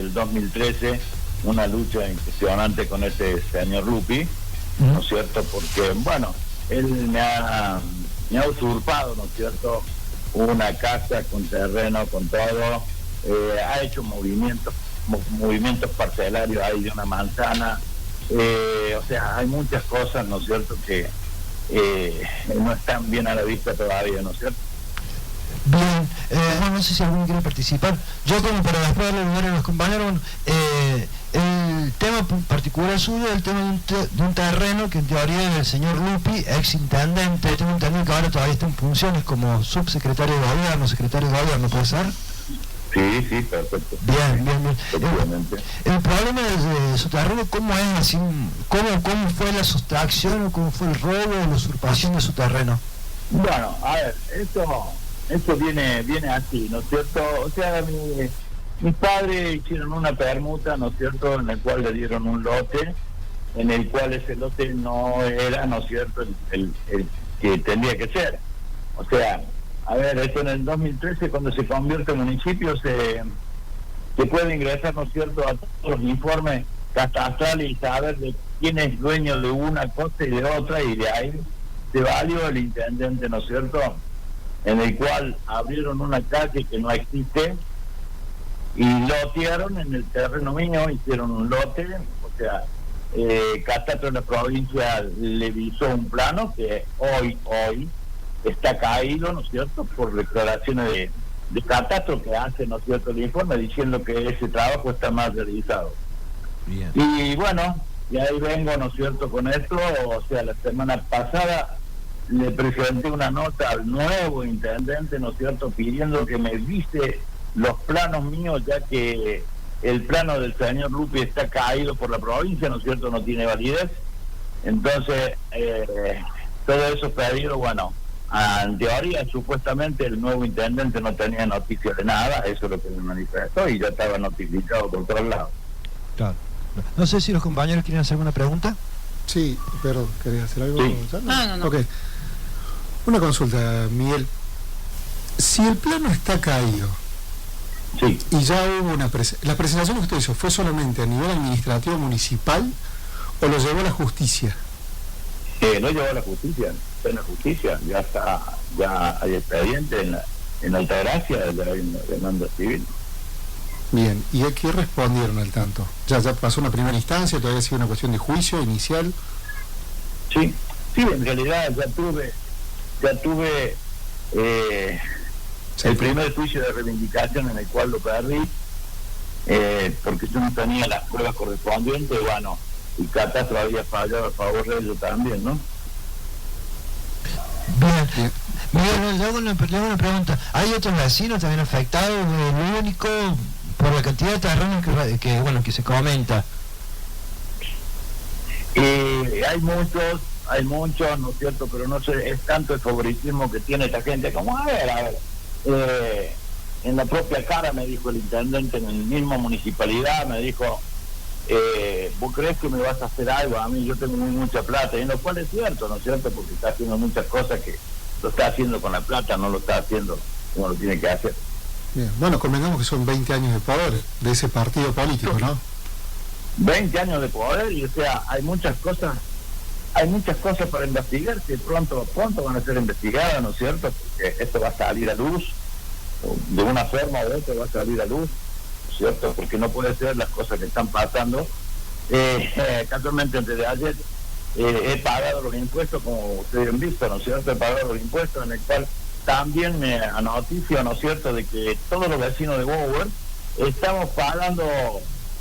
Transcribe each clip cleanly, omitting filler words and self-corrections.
el 2013 una lucha impresionante con este señor Lupi, ¿no es cierto? Porque, bueno, él me ha usurpado, ¿no es cierto?, una casa con terreno, con todo, ha hecho movimientos parcelarios ahí de una manzana, o sea, hay muchas cosas, ¿no es cierto?, que no están bien a la vista todavía, ¿no es cierto? Bien, no sé si alguno quiere participar. Yo, como para después darle lugar a los compañeros, el tema particular suyo es el tema de un terreno que en teoría es del señor Lupi, ex intendente. Tengo entendido que ahora todavía está en funciones como subsecretario de gobierno, secretario de gobierno, ¿puede ser? Sí, perfecto. Bien. Efectivamente. El problema de su terreno, ¿cómo es? Así, ¿cómo fue la sustracción o cómo fue el robo o la usurpación de su terreno? Bueno, a ver, esto viene así, ¿no es cierto? O sea, mis padres hicieron una permuta, ¿no es cierto?, en el cual le dieron un lote, en el cual ese lote no era, ¿no es cierto?, el que tendría que ser. O sea, a ver, esto en el 2013, cuando se convierte en municipio, se puede ingresar, ¿no es cierto?, a todos los informes catastrales y saber de quién es dueño de una cosa y de otra, y de ahí se valió el intendente, ¿no es cierto?, en el cual abrieron una calle que no existe y lotearon en el terreno mío, hicieron un lote, o sea, Catastro de la provincia le visó un plano que hoy está caído, ¿no es cierto?, por declaraciones de Catastro que hace, ¿no es cierto?, el informe diciendo que ese trabajo está mal realizado. Bien. Y bueno, y ahí vengo, ¿no es cierto?, con esto. O sea, la semana pasada le presenté una nota al nuevo intendente, ¿no es cierto?, pidiendo que me vise los planos míos, ya que el plano del señor Lupi está caído por la provincia, ¿no es cierto?, no tiene validez. Entonces, todo eso pedido, bueno, en teoría, supuestamente el nuevo intendente no tenía noticia de nada, eso es lo que me manifestó, y ya estaba notificado por todos lados. Claro. No sé si los compañeros quieren hacer alguna pregunta. Sí, perdón, ¿querés hacer algo? Sí. No. Ok. Una consulta, Miguel. Si el plano está caído, sí, y ya hubo la presentación que usted hizo, ¿fue solamente a nivel administrativo municipal o lo llevó a la justicia? No llevó a la justicia, está en la justicia, ya hay expediente en Altagracia de la demanda civil. Bien, ¿y a qué respondieron al tanto? ¿Ya pasó una primera instancia? ¿Todavía ha sido una cuestión de juicio inicial? Sí, en realidad ya tuve el primer juicio de reivindicación, en el cual lo perdí, porque yo no tenía las pruebas correspondientes, bueno, y Catastro había fallado a favor de ellos también, ¿no? Bien. Miguel, le hago una pregunta. ¿Hay otros vecinos también afectados? ¿El único por la cantidad de terrenos que se comenta? Hay muchos, ¿no es cierto?, pero no sé, es tanto el favoritismo que tiene esta gente, como, a ver, en la propia cara me dijo el intendente, en la misma municipalidad, me dijo, ¿vos crees que me vas a hacer algo? A mí yo tengo mucha plata, y lo cual es cierto, ¿no es cierto?, porque está haciendo muchas cosas que lo está haciendo con la plata, no lo está haciendo como lo tiene que hacer. Bien, bueno, convengamos que son 20 años de poder de ese partido político, ¿no? 20 años de poder, y o sea, hay muchas cosas para investigar que pronto van a ser investigadas, ¿no es cierto?, porque esto va a salir a luz, de una forma u otra va a salir a luz, ¿no es cierto?, porque no puede ser las cosas que están pasando. Casualmente antes de ayer he pagado los impuestos, como ustedes han visto, ¿no es cierto?, he pagado los impuestos, en el cual también me anoticio, ¿no es cierto?, de que todos los vecinos de Bower estamos pagando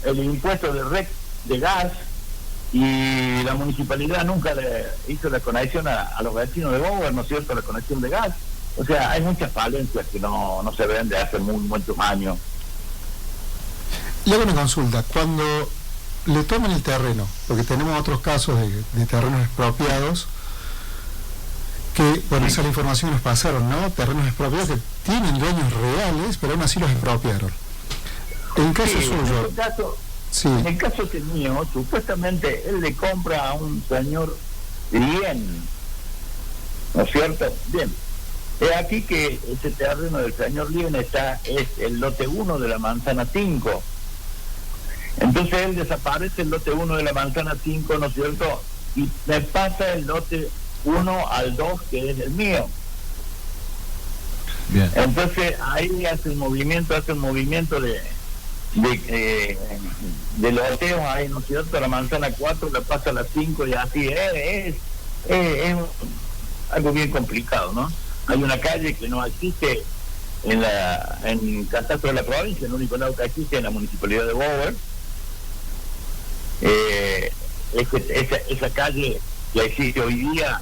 el impuesto de REC de gas, y la municipalidad nunca le hizo la conexión a los vecinos de Bower, ¿no es cierto?, la conexión de gas. O sea, hay muchas falencias que no se ven de hace muchos años. Le hago una consulta. Cuando le toman el terreno, porque tenemos otros casos de terrenos expropiados, que, bueno, esa es la información que nos pasaron, ¿no? Terrenos expropiados que tienen dueños reales, pero aún así los expropiaron. En caso suyo... En el caso mío, supuestamente él le compra a un señor bien, ¿no es cierto? Bien. Es aquí que ese terreno del señor Lien es el lote 1 de la manzana 5. Entonces él desaparece el lote 1 de la manzana 5, ¿no es cierto? Y me pasa el lote 1 al 2, que es el mío. Bien. Entonces ahí hace un movimiento de loteos ahí, ¿no es cierto? La manzana 4 la pasa a la 5 y así es algo bien complicado, ¿no? Hay una calle que no existe en catastro de la provincia, el único lado que existe en la municipalidad de Bower. Esa calle que existe hoy día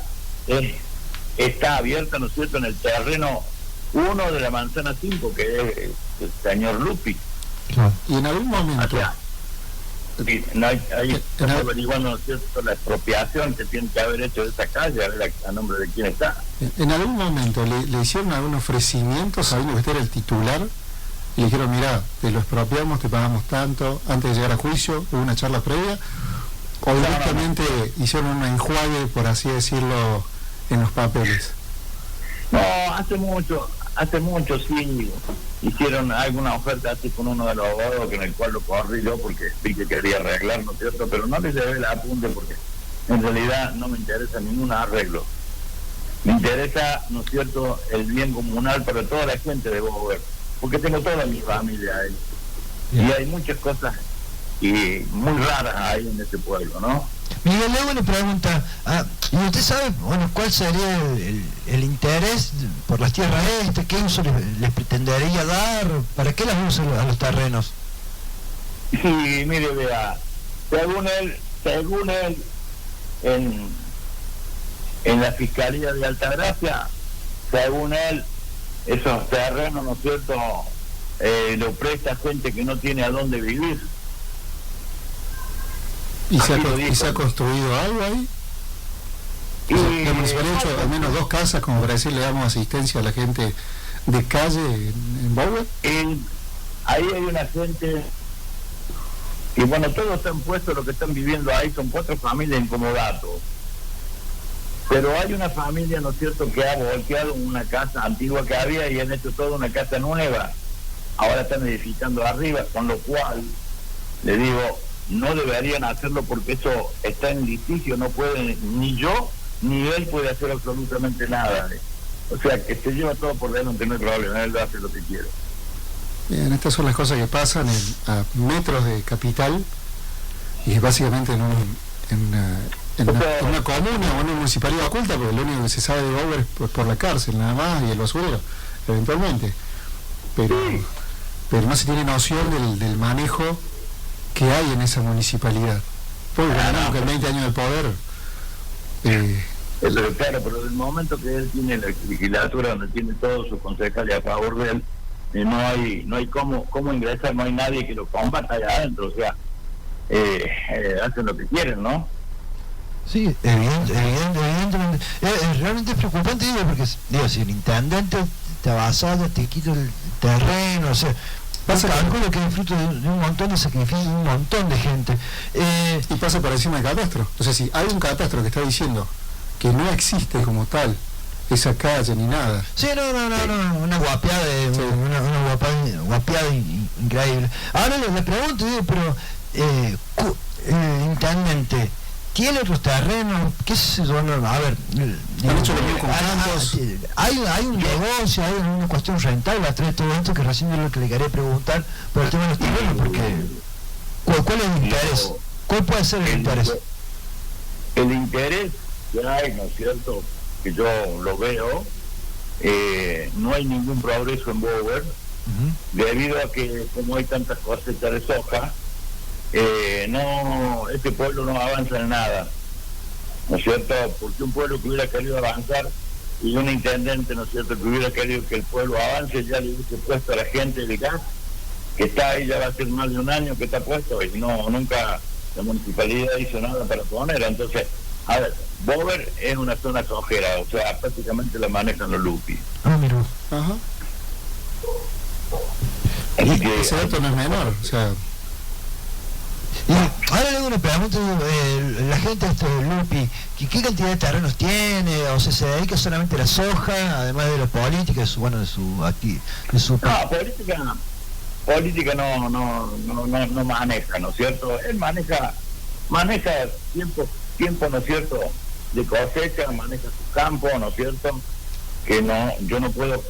está abierta, ¿no es cierto?, en el terreno 1 de la manzana 5, que es el señor Lupi. Claro. Y en algún momento... Ahí está averiguando, ¿no es cierto?, la expropiación que tiene que haber hecho de esa calle, a ver a nombre de quién está. En algún momento le hicieron algún ofrecimiento sabiendo que usted era el titular y le dijeron, mira, te lo expropiamos, te pagamos tanto, antes de llegar a juicio, hubo una charla previa, o directamente hicieron un enjuague, por así decirlo, en los papeles. No, hace mucho sí hicieron alguna oferta así con uno de los abogados, en el cual lo corrí yo porque vi que quería arreglar, ¿no es cierto? Pero no les llevé el apunte porque en realidad no me interesa ningún arreglo. Me interesa, ¿no es cierto?, el bien comunal para toda la gente de Bower, porque tengo toda mi familia ahí. Y hay muchas cosas y muy raras ahí en ese pueblo, ¿no? Miguel, luego le pregunta, ¿y usted sabe, bueno, cuál sería el interés por las tierras ¿Qué uso les pretendería dar? ¿Para qué las usa a los terrenos? Sí, mire, vea, según él, en la Fiscalía de Altagracia, según él, esos terrenos, ¿no es cierto?, lo presta gente que no tiene a dónde vivir. ¿Y se ha construido algo ahí? La municipalidad ha hecho al menos 2 casas como para decir le damos asistencia a la gente de calle en Bower. Ahí hay una gente y bueno, todos están puestos, lo que están viviendo ahí son 4 familias en comodato, pero hay una familia, ¿no es cierto?, que ha volteado una casa antigua que había y han hecho toda una casa nueva. Ahora están edificando arriba, con lo cual le digo, no deberían hacerlo porque eso está en litigio, no pueden, ni yo ni él puede hacer absolutamente nada. O sea, que se lleva todo por delante, no hay problema, él hace lo que quiere. Bien, estas son las cosas que pasan a metros de capital y básicamente en una comuna o en una municipalidad oculta, porque lo único que se sabe de Bower es por la cárcel nada más y el basurero, eventualmente. Pero no se tiene noción del manejo que hay en esa municipalidad. Porque tenemos que el 20 años de poder. Claro, pero del momento que él tiene la legislatura donde tiene todos sus concejales a favor de él, no hay cómo ingresar, no hay nadie que lo combata allá adentro, o sea, hacen lo que quieren, ¿no? Sí, evidentemente. Realmente es preocupante, digo, porque si el intendente te avasalla, te quita el terreno, o sea, pasa calculo que es fruto de un montón de sacrificios de un montón de gente. Y pasa por encima del catastro. O sea, si hay un catastro que está diciendo que no existe como tal esa calle ni nada. Sí, no, una guapeada, una guapeada increíble. Ahora le pregunto, digo, pero el intendente tiene otros terrenos, qué sé yo, a ver, hay un negocio, hay una cuestión rentable atrás de todo esto, que recién es lo que le quería preguntar por el tema de los terrenos, porque ¿cuál es el interés? ¿Cuál puede ser el interés? El interés que hay, ¿no es cierto?, que yo lo veo, no hay ningún progreso en Bower, debido a que como hay tantas cosechas de soja, este pueblo no avanza en nada, ¿no es cierto? Porque un pueblo que hubiera querido avanzar y un intendente, ¿no es cierto?, que hubiera querido que el pueblo avance, ya le hubiese puesto a la gente de gas que está ahí, ya va a ser más de un año que está puesto y nunca la municipalidad hizo nada para poner. Entonces, a ver, Bower es una zona sojera, o sea, prácticamente la manejan los Lupi. Mira. Ajá. Así que ese dato no es menor, o sea. Y ahora le hago una pregunta, la gente de Lupi, ¿qué cantidad de terrenos tiene? O sea, ¿se dedica solamente a la soja, además de la política, de su política, política no maneja, ¿no es cierto? Él maneja tiempo, ¿no es cierto?, de cosecha, maneja su campo, ¿no es cierto?, que yo no puedo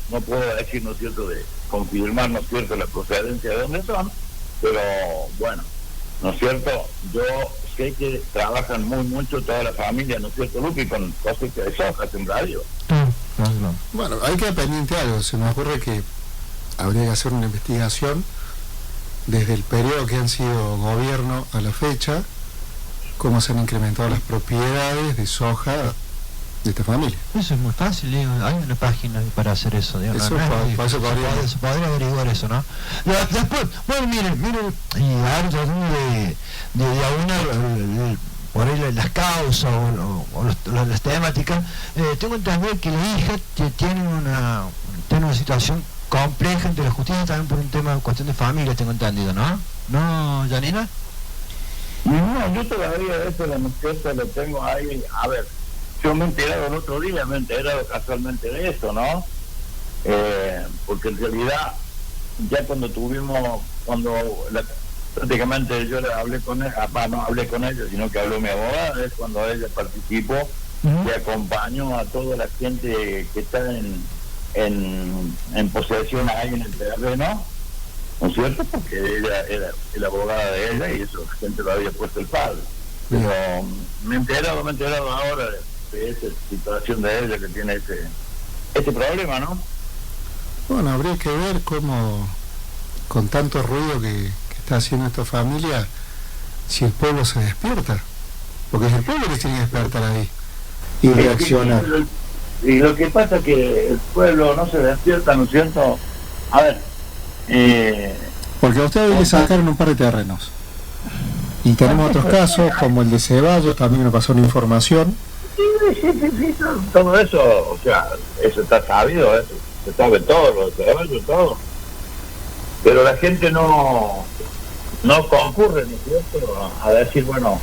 decir, ¿no es cierto?, de confirmar, ¿no es cierto?, la procedencia de dónde son, pero bueno, ¿no es cierto?, yo sé que trabajan mucho toda la familia, ¿no es cierto, Lupi?, con cosecha de soja, sembradío. Bueno, hay que pendiente algo, se me ocurre que habría que hacer una investigación desde el periodo que han sido gobierno a la fecha, cómo se han incrementado las propiedades de soja de esta familia. Eso es muy fácil, digo, hay una página para hacer eso, digamos. Eso Se podría averiguar eso, ¿no? Después, bueno, miren, y ahora tratando de aunar por ahí las causas o las temáticas, tengo entendido que la hija tiene una situación compleja ante la justicia también por un tema, cuestión de familia, tengo entendido, ¿no? ¿No, Janina? No, yo todavía eso lo tengo ahí. A ver, yo me he enterado el otro día, me he enterado casualmente de eso, ¿no? Porque en realidad, ya prácticamente yo le hablé con ella, no hablé con ella, sino que habló mi abogada, es cuando ella participó y acompañó a toda la gente que está en posesión ahí en el terreno, ¿no es cierto? Porque ella era la abogada de ella y eso la gente lo había puesto el padre. Pero me he enterado ahora de esa situación de ella que tiene ese problema, ¿no? Bueno, habría que ver cómo, con tanto ruido que está haciendo esta familia, si el pueblo se despierta, porque es el pueblo que tiene que despertar ahí y reaccionar. Y lo que pasa es que el pueblo no se despierta, ¿no es cierto? A ver, porque a ustedes le sacaron un par de terrenos y tenemos otros casos como el de Ceballos, también nos pasó una información. Sí, todo eso, o sea, eso está sabido, se sabe todo, lo de Ceballos, todo, pero la gente no concurre, ¿no es cierto?, a decir, bueno,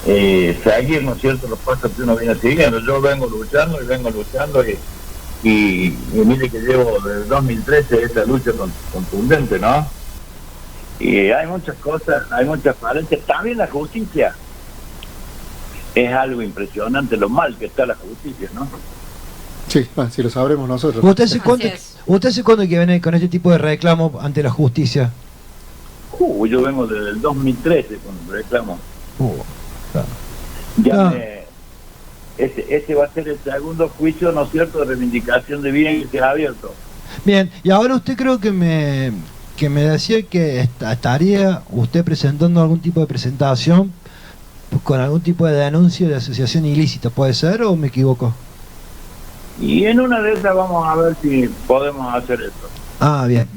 seguir, ¿no es cierto?, los pasos que uno viene siguiendo. Yo vengo luchando y mire que llevo desde 2013 esta lucha contundente, ¿no? Y hay muchas cosas, hay muchas falencias. También la justicia es algo impresionante, lo mal que está la justicia, ¿no? Sí, si lo sabremos nosotros. ¿Usted hace cuándo que viene con este tipo de reclamo ante la justicia? Yo vengo desde el 2013 con el reclamo. Claro. Ya este va a ser el segundo juicio, ¿no es cierto?, de reivindicación de bien que se ha abierto. Bien, y ahora usted creo que me decía que estaría usted presentando algún tipo de presentación con algún tipo de denuncia de asociación ilícita, ¿puede ser o me equivoco? Y en una de esas vamos a ver si podemos hacer eso. Ah, bien.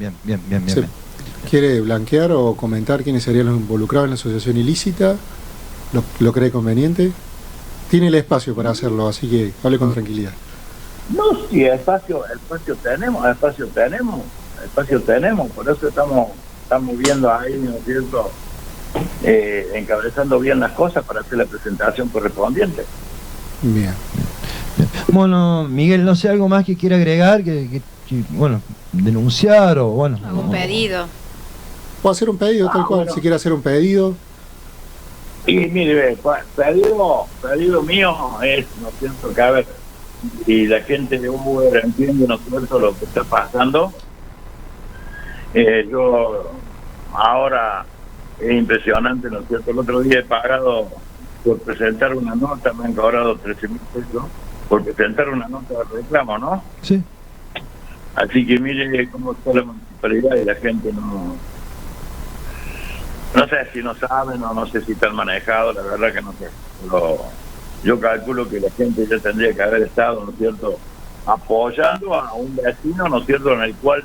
Sí. ¿Quiere blanquear o comentar quiénes serían los involucrados en la asociación ilícita? ¿Lo cree conveniente? Tiene el espacio para hacerlo, así que hable con tranquilidad. No, sí, espacio tenemos, por eso estamos viendo ahí, ¿no es cierto?, encabezando bien las cosas para hacer la presentación correspondiente. Bien. Bueno, Miguel, no sé, algo más que quiera agregar, que bueno, denunciar o bueno. Algún pedido. O hacer un pedido, tal cual, bueno. Si quiere hacer un pedido. Y mire, pedido mío es, ¿no es cierto?, que a ver, si la gente de Uber entiende, ¿no es cierto?, lo que está pasando. Yo ahora es impresionante, ¿no es cierto?, el otro día he pagado por presentar una nota, me han cobrado 13.000 pesos por presentar una nota de reclamo, ¿no? Sí. Así que mire cómo está la municipalidad y la gente no sé si no saben o no sé si están manejados, la verdad que no sé. Pero yo calculo que la gente ya tendría que haber estado, ¿no es cierto?, apoyando a un vecino, ¿no es cierto?, en el cual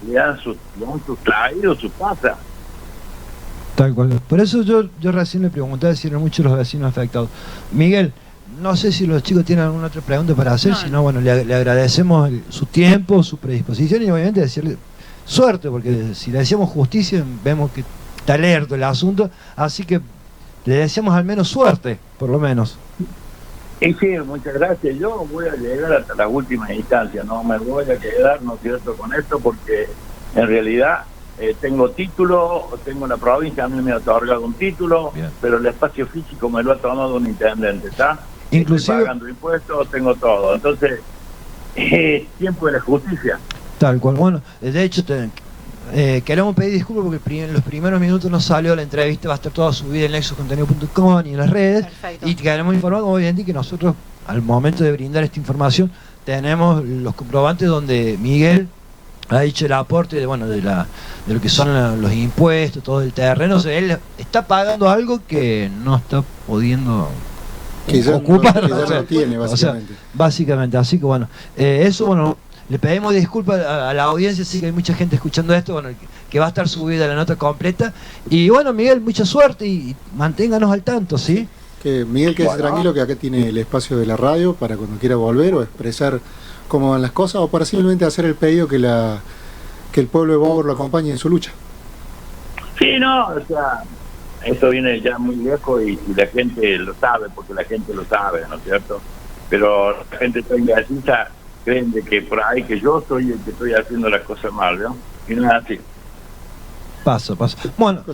le han sustraído su casa. Tal cual. Por eso yo recién le preguntaba si eran muchos los vecinos afectados. Miguel, no sé si los chicos tienen alguna otra pregunta para hacer, si no, bueno, le agradecemos su tiempo, su predisposición y obviamente decirle suerte, porque si le decíamos justicia, vemos que está alerta el asunto, así que le deseamos al menos suerte, por lo menos. Y sí, muchas gracias. Yo voy a llegar hasta las últimas instancias, no me voy a quedar, ¿no es cierto?, con esto, porque en realidad tengo título, tengo la provincia, a mí me ha otorgado un título, Bien. pero el espacio físico me lo ha tomado un intendente, ¿está? Inclusive- Estoy pagando impuestos, tengo todo. Entonces, es tiempo de la justicia. Tal cual. Bueno, de hecho, queremos pedir disculpas porque en los primeros minutos nos salió la entrevista, va a estar toda subida en nexuscontenido.com y en las redes. Perfecto. Y queremos informar, obviamente, que nosotros, al momento de brindar esta información, tenemos los comprobantes donde Miguel ha dicho el aporte de, bueno, de lo que son los impuestos, todo el terreno. O sea, él está pagando algo que no está pudiendo Que ya, ocupar. no, que ya o sea, no tiene, o sea, básicamente. básicamente, así que bueno, eso, bueno, le pedimos disculpas a la audiencia, sí que hay mucha gente escuchando esto, bueno, que va a estar subida la nota completa. Y bueno, Miguel, mucha suerte y manténganos al tanto, ¿sí? Que Miguel, quédese Bueno. tranquilo, que acá tiene el espacio de la radio para cuando quiera volver o expresar cómo van las cosas, o para simplemente hacer el pedido que el pueblo de Bogor lo acompañe en su lucha. Sí, no, o sea, esto viene ya muy lejos y la gente lo sabe, porque la gente lo sabe, ¿no es cierto? Pero la gente está indecisa, creen de que por ahí que yo soy el que estoy haciendo las cosas mal, ¿no? Y no es así. Paso. Bueno,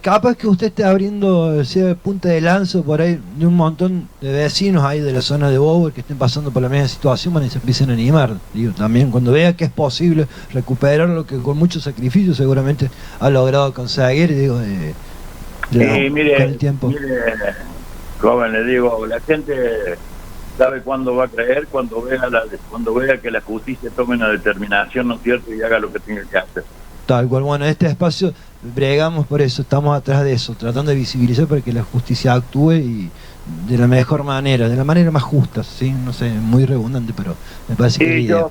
capaz que usted esté abriendo sea punta de lanza por ahí de un montón de vecinos ahí de la zona de Bogor que estén pasando por la misma situación, bueno, y se empiecen a animar. Digo, también cuando vea que es posible recuperar lo que con mucho sacrificio seguramente ha logrado conseguir, digo, con el tiempo. Mire, joven, le digo, la gente sabe cuándo va a creer, cuando vea que la justicia tome una determinación, ¿no es cierto?, y haga lo que tiene que hacer. Tal cual, bueno, este espacio bregamos por eso, estamos atrás de eso, tratando de visibilizar para que la justicia actúe y de la mejor manera, de la manera más justa, ¿sí? No sé, muy redundante, pero me parece que es la Sí, idea. yo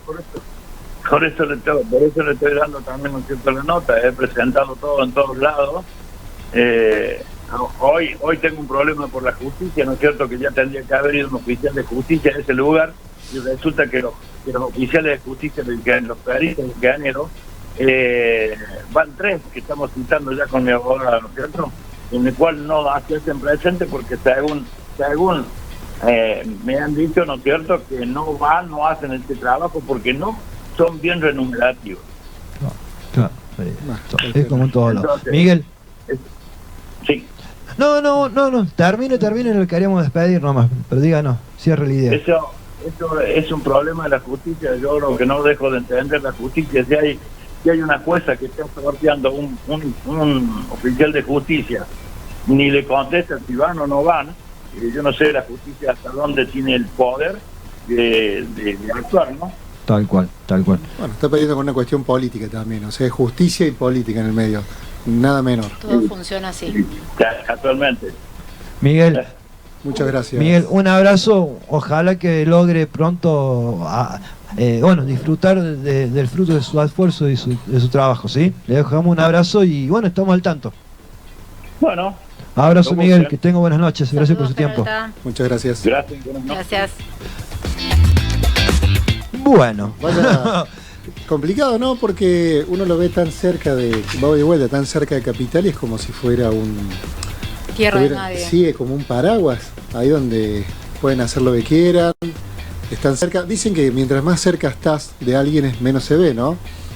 por eso le estoy dando también, ¿no es cierto?, la nota. He presentado todo en todos lados. Hoy tengo un problema por la justicia, ¿no es cierto?, que ya tendría que haber ido un oficial de justicia a ese lugar, y resulta que los oficiales de justicia, los peritos, los ingenieros, van 3 que estamos citando ya con mi abogado, ¿no es cierto?, en el cual no hacen presente porque según me han dicho, ¿no es cierto?, que no hacen este trabajo porque no son bien remunerativos. Claro, es como en todos lados. Entonces, Miguel. Sí, No, termine, lo queríamos despedir nomás, pero díganos, cierre la idea. eso es un problema de la justicia. Yo lo que no dejo de entender la justicia, si hay una jueza que está sorteando un oficial de justicia, ni le contesta si van o no van. Yo no sé la justicia hasta dónde tiene el poder de actuar, ¿no? Tal cual. Bueno, está peleando con una cuestión política también, o sea, justicia y política en el medio, nada menor. Todo funciona así. Actualmente. Miguel, Muchas gracias. Miguel, un abrazo, ojalá que logre pronto disfrutar del fruto de su esfuerzo y de su trabajo, ¿sí? Le dejamos un abrazo y bueno, estamos al tanto. Bueno, Abrazo, Estamos Miguel, bien. que tenga buenas noches, gracias por su Saludos, tiempo. Peralta. Muchas gracias. gracias. Buenas noches. Gracias. Bueno, Vaya complicado, ¿no? Porque uno lo ve tan cerca va de vuelta, tan cerca de Capital, y es como si fuera Tierra de nadie. Sí, es como un paraguas, ahí donde pueden hacer lo que quieran, están cerca. Dicen que mientras más cerca estás de alguien, menos se ve, ¿no?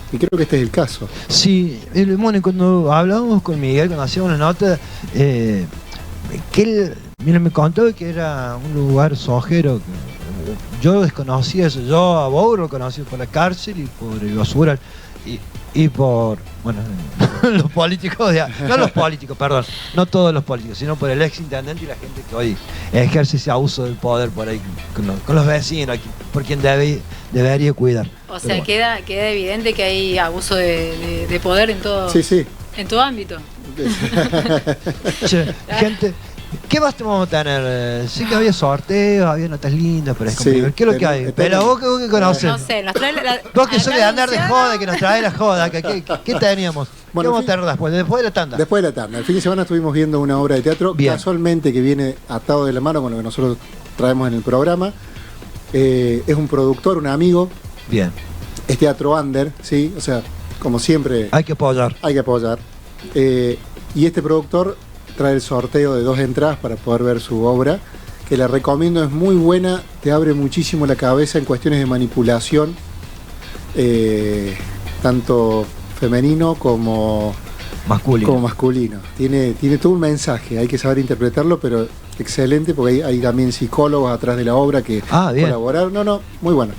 Y creo que este es el caso. sí, bueno, y cuando hablábamos con Miguel, cuando hacíamos la nota, que él, mira, me contó que era un lugar sojero. Yo desconocía eso, yo a Bogor lo conocí por la cárcel y por el basura y por, bueno, los políticos, no los políticos, perdón, no todos los políticos, sino por el ex intendente y la gente que hoy ejerce ese abuso del poder por ahí con los vecinos, por quien debería cuidar. O sea, queda evidente que hay abuso de poder en todo, Sí. en todo ámbito. Che, gente, ¿qué más te vamos a tener? Sí que había sorteos, había notas lindas, pero es Sí, complicado. ¿Qué es lo que hay? Pero vos que conoces. No sé, nos trae Vos que sos de acá andar de anunciada. joda, que nos trae la joda. ¿Qué teníamos? Bueno, ¿Qué vamos a sí. tener después de la tanda? Después de la tarde, el fin de semana estuvimos viendo una obra de teatro, Bien. casualmente que viene atado de la mano con lo que nosotros traemos en el programa. Es un productor, un amigo, Bien, es teatro under, ¿sí? O sea, como siempre, hay que apoyar. hay que apoyar. Y este productor trae el sorteo de 2 entradas para poder ver su obra, que la recomiendo, es muy buena, te abre muchísimo la cabeza en cuestiones de manipulación, tanto femenino como masculino. Tiene todo un mensaje, hay que saber interpretarlo, pero excelente, porque hay también psicólogos atrás de la obra que colaboraron. No, muy bueno.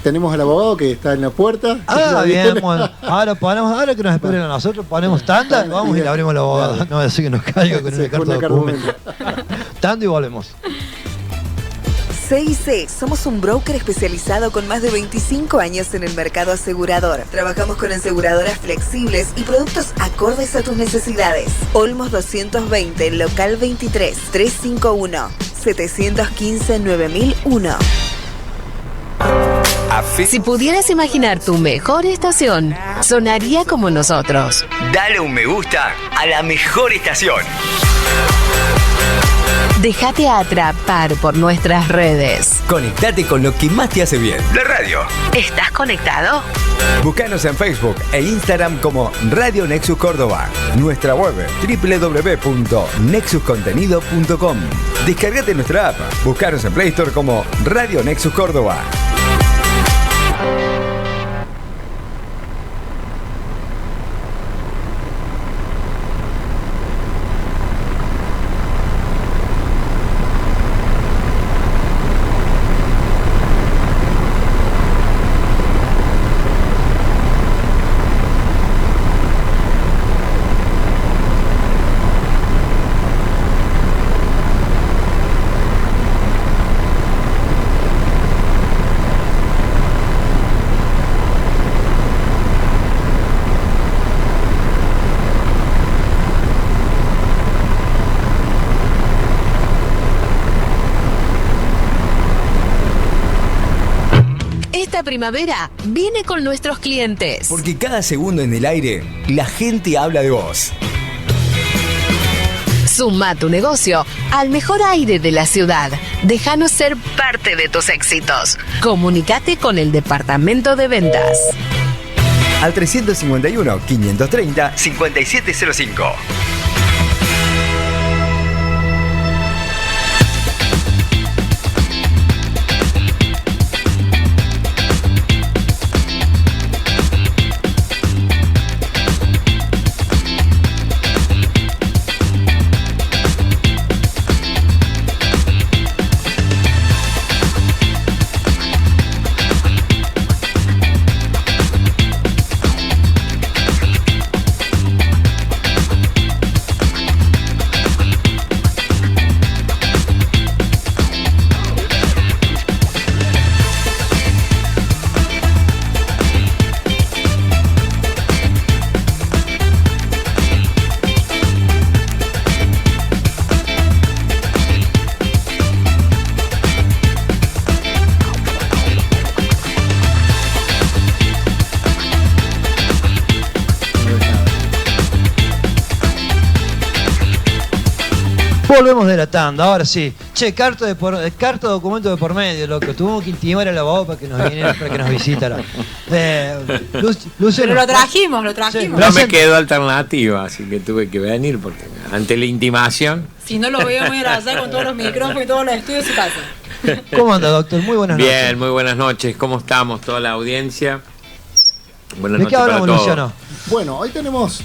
Tenemos al abogado que está en la puerta. Bien, bueno. Ahora que nos esperen a nosotros, ponemos tanda y vamos y le abrimos al abogado. No, así que nos caiga con una carta de documento. Tanda y volvemos. CIC, somos un broker especializado con más de 25 años en el mercado asegurador. Trabajamos con aseguradoras flexibles y productos acordes a tus necesidades. Olmos 220, local 23, 351-715-9001. Si pudieras imaginar tu mejor estación, sonaría como nosotros. Dale un me gusta a la mejor estación. Déjate atrapar por nuestras redes. Conectate con lo que más te hace bien. La radio. ¿Estás conectado? Búscanos en Facebook e Instagram como Radio Nexus Córdoba. Nuestra web www.nexuscontenido.com. Descargate nuestra app. Búscanos en Play Store como Radio Nexus Córdoba. Esta primavera viene con nuestros clientes. Porque cada segundo en el aire, la gente habla de vos. Suma tu negocio al mejor aire de la ciudad. Déjanos ser parte de tus éxitos. Comunicate con el departamento de ventas. Al 351-530-5705. Volvemos de la tanda, ahora sí. Che, carta documento de por medio, loco. Tuvimos que intimar al abogado para que nos visitara. Luciano, pero lo trajimos. Sí, no me quedó alternativa, así que tuve que venir porque ante la intimación. Si no lo veíamos ir allá con todos los micrófonos y todos los estudios, se pasa. ¿Cómo anda, doctor? Muy buenas noches. Bien, muy buenas noches. ¿Cómo estamos? Toda la audiencia. Buenas ¿De qué hablamos, Luciano? Bueno, hoy tenemos.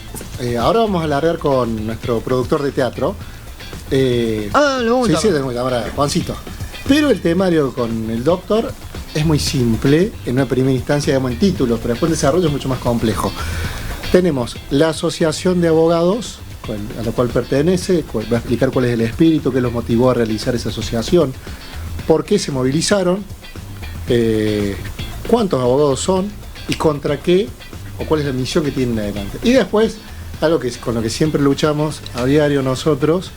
Ahora vamos a alargar con nuestro productor de teatro. Lo sí, tenemos ahora, Juancito. Pero el temario con el doctor es muy simple, en una primera instancia, digamos, en títulos, pero después el desarrollo es mucho más complejo. Tenemos la asociación de abogados, a la cual pertenece, va a explicar cuál es el espíritu que los motivó a realizar esa asociación, por qué se movilizaron, cuántos abogados son y contra qué, o cuál es la misión que tienen adelante. Y después, algo que con lo que siempre luchamos a diario nosotros,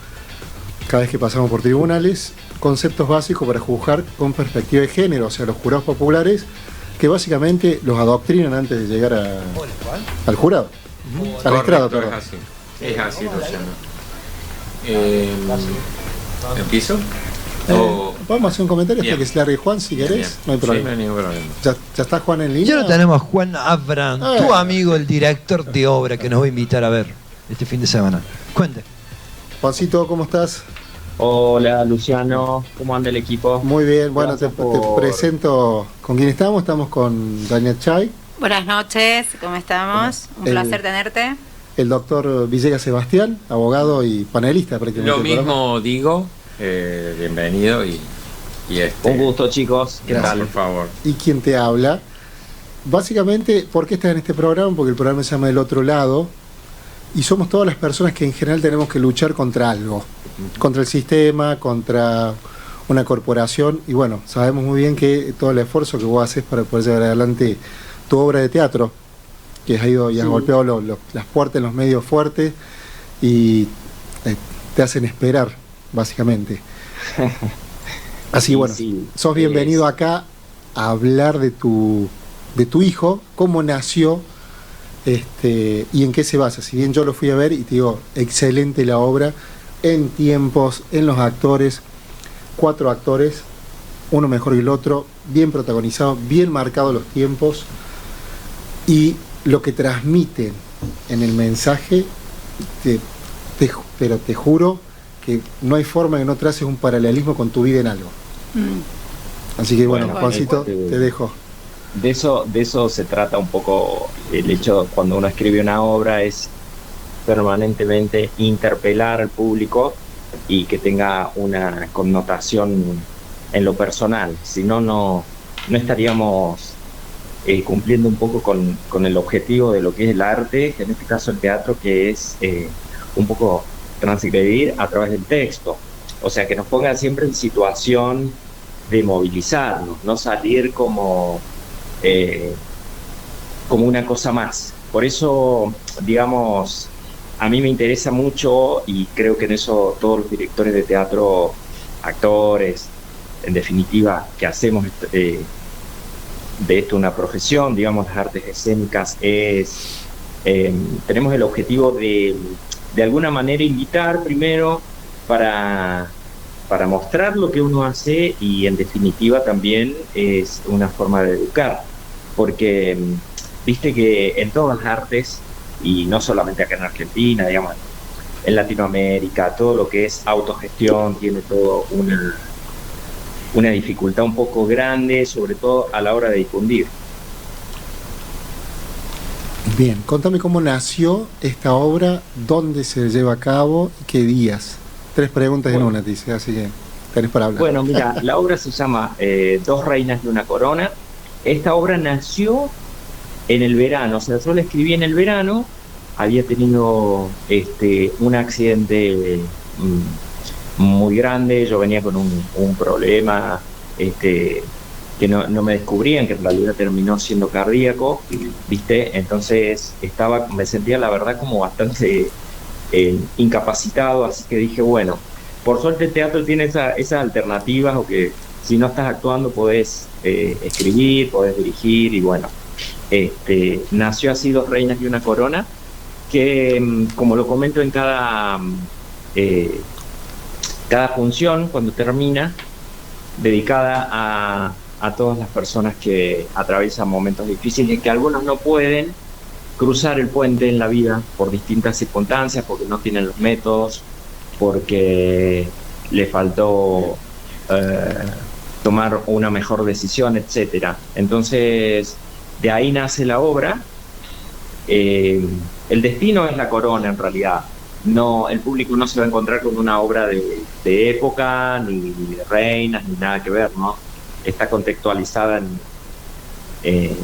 cada vez que pasamos por tribunales, conceptos básicos para juzgar con perspectiva de género, o sea, los jurados populares, que básicamente los adoctrinan antes de llegar al jurado, al estrado, perdón. Es así, Luciano. ¿Empiezo? Vamos a hacer un comentario hasta que se largue Juan, si querés. Bien. No hay problema. Sí, no hay ningún problema. ¿Ya está Juan en línea? Ya lo tenemos a Juan Abraham, tu amigo, el director de obra, que nos va a invitar a ver este fin de semana. Cuente. Juancito, ¿cómo estás? Hola, Luciano, ¿cómo anda el equipo? Muy bien, bueno, te presento con quién estamos. Estamos con Daniel Chay, Buenas noches, ¿cómo estamos? Un placer tenerte. El doctor Villegas Sebastián, abogado y panelista prácticamente. Lo mismo digo, bienvenido y un gusto, chicos. ¿Qué tal? Por favor. Y quien te habla, básicamente, ¿por qué estás en este programa? Porque el programa se llama El Otro Lado y somos todas las personas que en general tenemos que luchar contra algo, contra el sistema, contra una corporación, y bueno, sabemos muy bien que todo el esfuerzo que vos haces para poder llevar adelante tu obra de teatro, que has ido y has golpeado las puertas en los medios fuertes y te hacen esperar, básicamente. Así bueno, sos bienvenido acá a hablar de tu hijo, cómo nació y en qué se basa. Si bien yo lo fui a ver y te digo, excelente la obra, en tiempos, en los actores, 4 actores, uno mejor que el otro, bien protagonizado, bien marcados los tiempos y lo que transmiten en el mensaje, pero te juro que no hay forma que no traces un paralelismo con tu vida en algo. Así que bueno, Juancito, te dejo. De eso se trata un poco el hecho cuando uno escribe una obra, es permanentemente interpelar al público y que tenga una connotación en lo personal, si no, no estaríamos cumpliendo un poco con el objetivo de lo que es el arte, en este caso el teatro, que es un poco transgredir a través del texto, o sea, que nos ponga siempre en situación de movilizarnos, no salir como una cosa más. Por eso, digamos, a mí me interesa mucho, y creo que en eso todos los directores de teatro, actores, en definitiva, que hacemos de esto una profesión, digamos, las artes escénicas, tenemos el objetivo de alguna manera invitar primero para mostrar lo que uno hace, y en definitiva también es una forma de educar, porque viste que en todas las artes, y no solamente acá en Argentina, digamos, en Latinoamérica, todo lo que es autogestión tiene todo una dificultad un poco grande, sobre todo a la hora de difundir. Bien, contame cómo nació esta obra, dónde se lleva a cabo y qué días. 3 preguntas en una, dice, así que tenés para hablar. Bueno, mira, la obra se llama Dos reinas y una corona. Esta obra nació en el verano, o sea, yo la escribí en el verano, había tenido un accidente muy grande, yo venía con un problema que no me descubrían, que en realidad terminó siendo cardíaco, ¿viste? Entonces me sentía la verdad como bastante incapacitado, así que dije, bueno, por suerte el teatro tiene esas alternativas, o que si no estás actuando podés escribir, podés dirigir, y bueno, nació así Dos reinas y una corona, que como lo comento en cada función, cuando termina, dedicada a todas las personas que atraviesan momentos difíciles, que algunos no pueden cruzar el puente en la vida por distintas circunstancias, porque no tienen los métodos, porque le faltó tomar una mejor decisión, etcétera. Entonces, de ahí nace la obra. El destino es la corona, en realidad. No, el público no se va a encontrar con una obra de época, ni de reinas, ni nada que ver, ¿no? Está contextualizada en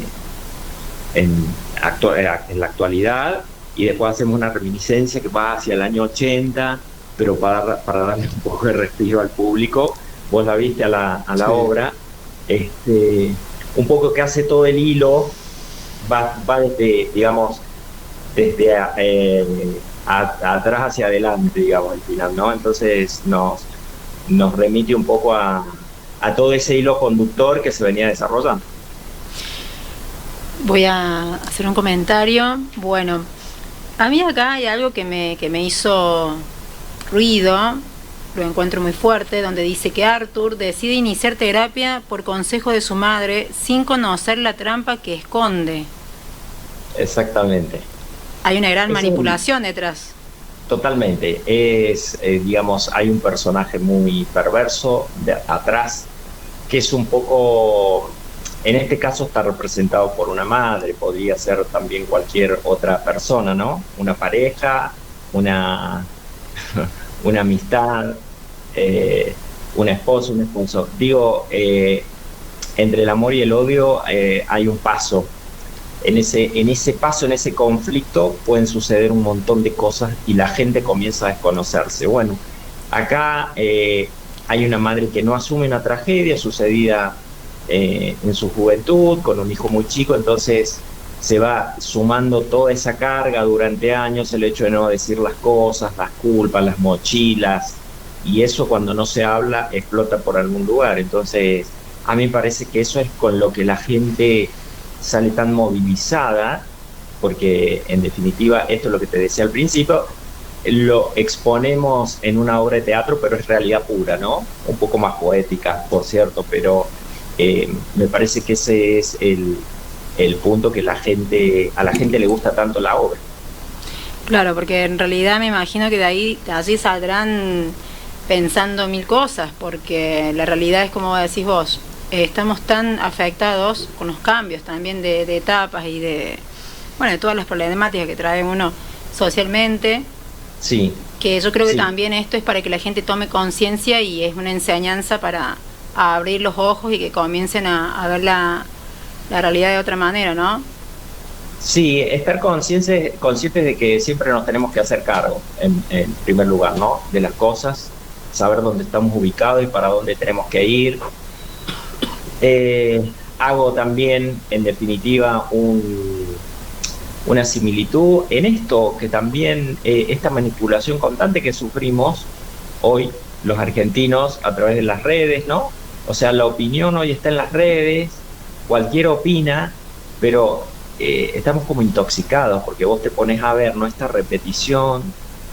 la actualidad, y después hacemos una reminiscencia que va hacia el año 80, pero para darle un poco de respiro al público. Vos la viste a la sí. Obra, un poco que hace todo el hilo, va desde, digamos, desde atrás hacia adelante, digamos, al final, ¿no? Entonces nos remite un poco a todo ese hilo conductor que se venía desarrollando. Voy a hacer un comentario. Bueno, a mí acá hay algo que me hizo ruido, lo encuentro muy fuerte, donde dice que Arthur decide iniciar terapia por consejo de su madre sin conocer la trampa que esconde. Exactamente. Hay una gran manipulación detrás. Totalmente. Digamos, hay un personaje muy perverso atrás, que es un poco En este caso está representado por una madre, podría ser también cualquier otra persona, ¿no? Una pareja, una amistad, una esposa, un esposo. Digo, entre el amor y el odio hay un paso. En ese paso, en ese conflicto, pueden suceder un montón de cosas y la gente comienza a desconocerse. Bueno, acá hay una madre que no asume una tragedia sucedida en su juventud, con un hijo muy chico, entonces se va sumando toda esa carga durante años, el hecho de no decir las cosas, las culpas, las mochilas, y eso cuando no se habla explota por algún lugar. Entonces a mí me parece que eso es con lo que la gente sale tan movilizada, porque en definitiva esto es lo que te decía al principio, lo exponemos en una obra de teatro, pero es realidad pura, ¿no? Un poco más poética, por cierto, pero me parece que ese es el punto que a la gente le gusta tanto la obra. Claro, porque en realidad me imagino que de allí saldrán pensando mil cosas, porque la realidad es como decís vos, estamos tan afectados con los cambios también de etapas y de todas las problemáticas que trae uno socialmente. Sí. Que yo creo que también esto es para que la gente tome conciencia y es una enseñanza para abrir los ojos y que comiencen a ver la realidad de otra manera, ¿no? Sí, estar conscientes de que siempre nos tenemos que hacer cargo, en primer lugar, ¿no? De las cosas, saber dónde estamos ubicados y para dónde tenemos que ir. Hago también, en definitiva, una similitud en esto, que también esta manipulación constante que sufrimos hoy los argentinos a través de las redes, ¿no? O sea, la opinión hoy está en las redes, cualquiera opina, pero estamos como intoxicados, porque vos te pones a ver, ¿no? Esta repetición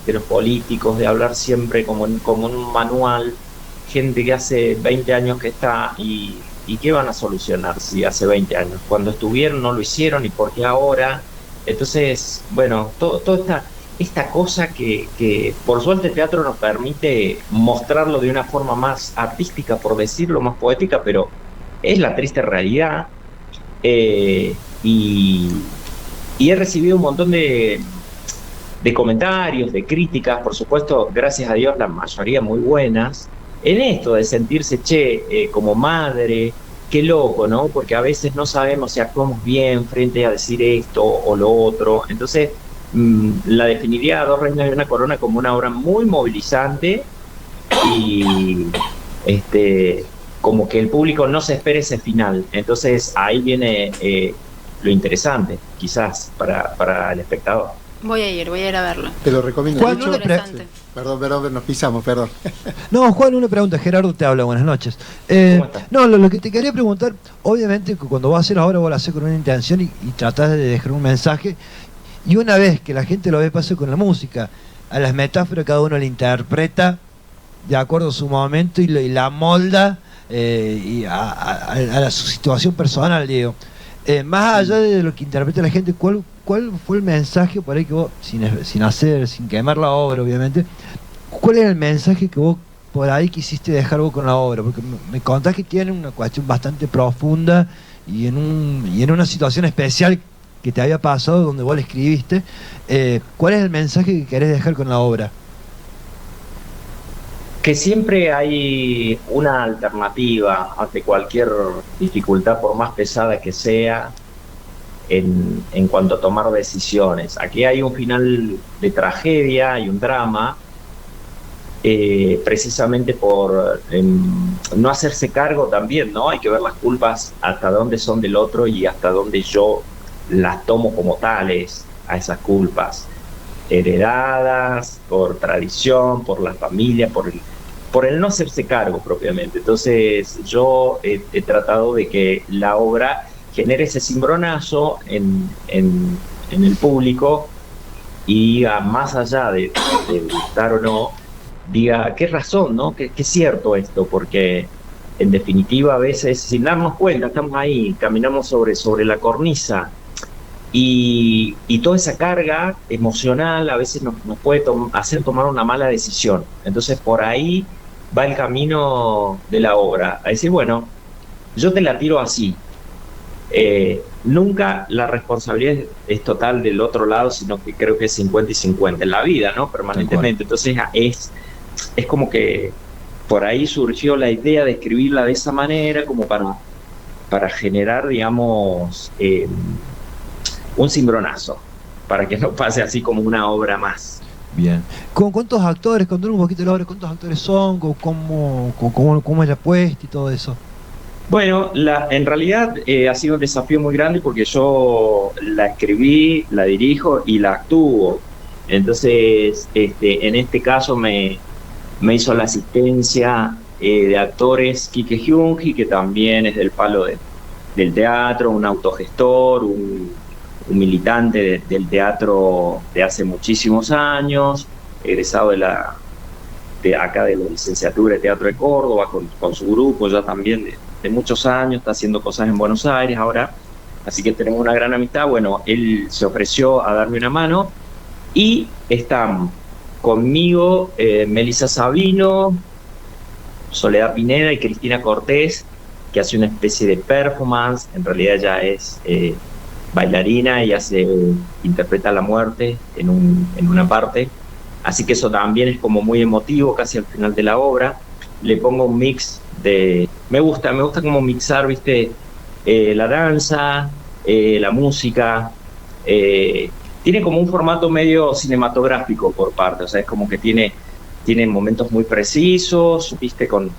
de los políticos, de hablar siempre como en un manual, gente que hace 20 años que está, y ¿qué van a solucionar si hace 20 años? Cuando estuvieron no lo hicieron, y por qué ahora. Entonces, bueno, toda esta cosa que por suerte el teatro nos permite mostrarlo de una forma más artística, por decirlo, más poética, pero es la triste realidad. Y he recibido un montón de comentarios, de críticas, por supuesto, gracias a Dios, la mayoría muy buenas, en esto de sentirse, como madre, qué loco, ¿no? Porque a veces no sabemos si actuamos bien frente a decir esto o lo otro. Entonces, la definiría a Dos reinas y una corona como una obra muy movilizante y como que el público no se espere ese final. Entonces, ahí viene lo interesante, quizás, para el espectador. Voy a ir a verlo. Te lo recomiendo. Juan, de hecho, perdón, nos pisamos, perdón. No, Juan, una pregunta. Gerardo te habla, buenas noches. ¿Cómo estás? No, lo que te quería preguntar, obviamente que cuando vas a hacer ahora, vos lo haces con una intención y tratás de dejar un mensaje, y una vez que la gente lo ve, pasa con la música, a las metáforas cada uno la interpreta de acuerdo a su momento y la molda y a su situación personal, digo. Más allá de lo que interpreta la gente, ¿cuál fue el mensaje por ahí que vos, sin quemar la obra, obviamente, cuál era el mensaje que vos por ahí quisiste dejar vos con la obra? Porque me contás que tiene una cuestión bastante profunda y en una situación especial que te había pasado donde vos la escribiste. ¿Cuál es el mensaje que querés dejar con la obra? Que siempre hay una alternativa ante cualquier dificultad, por más pesada que sea, en cuanto a tomar decisiones. Aquí hay un final de tragedia y un drama, precisamente por no hacerse cargo también, ¿no? Hay que ver las culpas hasta dónde son del otro y hasta dónde yo las tomo como tales, a esas culpas heredadas por tradición, por la familia, por el no hacerse cargo propiamente. Entonces yo he tratado de que la obra genere ese cimbronazo en el público y diga, más allá de gustar o no, diga qué razón, ¿no? Que es cierto esto, porque en definitiva a veces sin darnos cuenta estamos ahí, caminamos sobre la cornisa y toda esa carga emocional a veces nos puede hacer tomar una mala decisión. Entonces por ahí va el camino de la obra, a decir, bueno, yo te la tiro así, Nunca la responsabilidad es total del otro lado, sino que creo que es 50 y 50 en la vida, ¿no? Permanentemente. Entonces es como que por ahí surgió la idea de escribirla de esa manera, como para generar, digamos, un cimbronazo, para que no pase así como una obra más. Bien. ¿Con cuántos actores? Contanos un poquito la obra, ¿cuántos actores son? ¿Cómo es la puesta y todo eso? Bueno, en realidad ha sido un desafío muy grande porque yo la escribí, la dirijo y la actúo. Entonces, en este caso me hizo la asistencia de actores Quique Hyunji, que también es del palo del teatro, un autogestor, un militante del teatro de hace muchísimos años, egresado de acá de la licenciatura de Teatro de Córdoba, con su grupo ya también de muchos años, está haciendo cosas en Buenos Aires ahora, así que tenemos una gran amistad. Bueno, él se ofreció a darme una mano y están conmigo Melissa Sabino, Soledad Pineda y Cristina Cortés, que hace una especie de performance. En realidad ella es bailarina y interpreta la muerte en una parte, así que eso también es como muy emotivo casi al final de la obra. Le pongo un mix me gusta como mixar, viste, la danza, la música, tiene como un formato medio cinematográfico por parte, o sea, es como que tiene momentos muy precisos, viste, con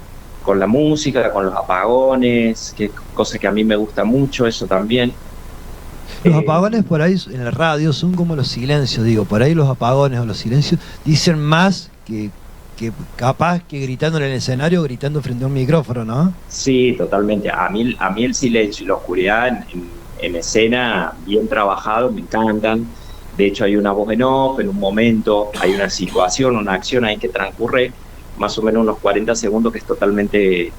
la música, con los apagones, que cosa que a mí me gusta mucho, eso también. Los apagones por ahí en la radio son como los silencios, digo, por ahí los apagones o los silencios dicen más que capaz que gritando en el escenario, gritando frente a un micrófono, ¿no? Sí, totalmente. A mí el silencio y la oscuridad en escena, bien trabajado, me encantan. De hecho, hay una voz en off, en un momento, hay una situación, una acción ahí que transcurre más o menos unos 40 segundos que es totalmente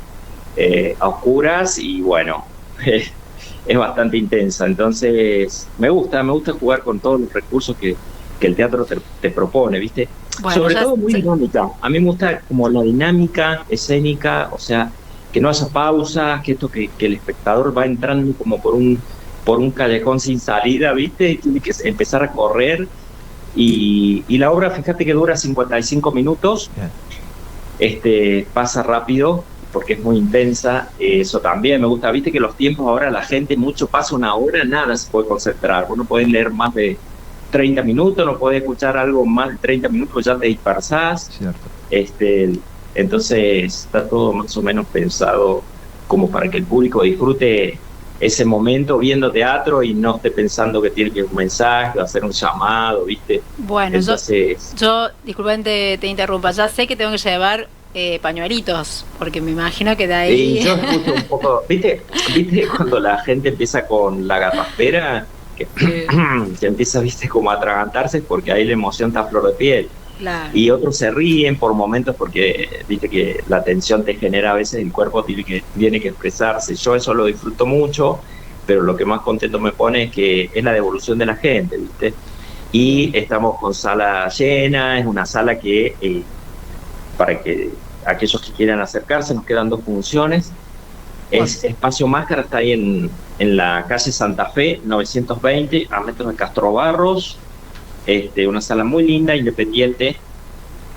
a oscuras y bueno, es bastante intensa. Entonces, me gusta jugar con todos los recursos que el teatro te propone, ¿viste? Bueno, sobre todo muy dinámica. A mí me gusta como la dinámica escénica, o sea, que no haya pausas, que el espectador va entrando como por un callejón sin salida, ¿viste? Y tiene que empezar a correr. Y la obra, fíjate que dura 55 minutos. Pasa rápido porque es muy intensa. Eso también me gusta, ¿viste? Que los tiempos ahora la gente mucho pasa una hora, nada se puede concentrar. Vos no podés leer más de 30 minutos, no podés escuchar algo más de 30 minutos, ya te dispersás. Cierto. Entonces está todo más o menos pensado como para que el público disfrute ese momento viendo teatro y no esté pensando que tiene que ir un mensaje o hacer un llamado, ¿viste? Bueno, entonces, yo disculpen te interrumpa, ya sé que tengo que llevar pañuelitos, porque me imagino que de ahí... Sí, yo escucho un poco, ¿viste cuando la gente empieza con la garraspera? Que se empieza, viste, como a atragantarse porque ahí la emoción está a flor de piel. Claro. Y otros se ríen por momentos porque viste que la tensión te genera a veces, el cuerpo tiene que expresarse. Yo eso lo disfruto mucho, pero lo que más contento me pone es que es la devolución de la gente, viste. Y estamos con sala llena, es una sala que para que aquellos que quieran acercarse, nos quedan 2 funciones. Es Espacio Máscara, está ahí en la calle Santa Fe, 920, a metros de Castro Barros. Una sala muy linda, independiente,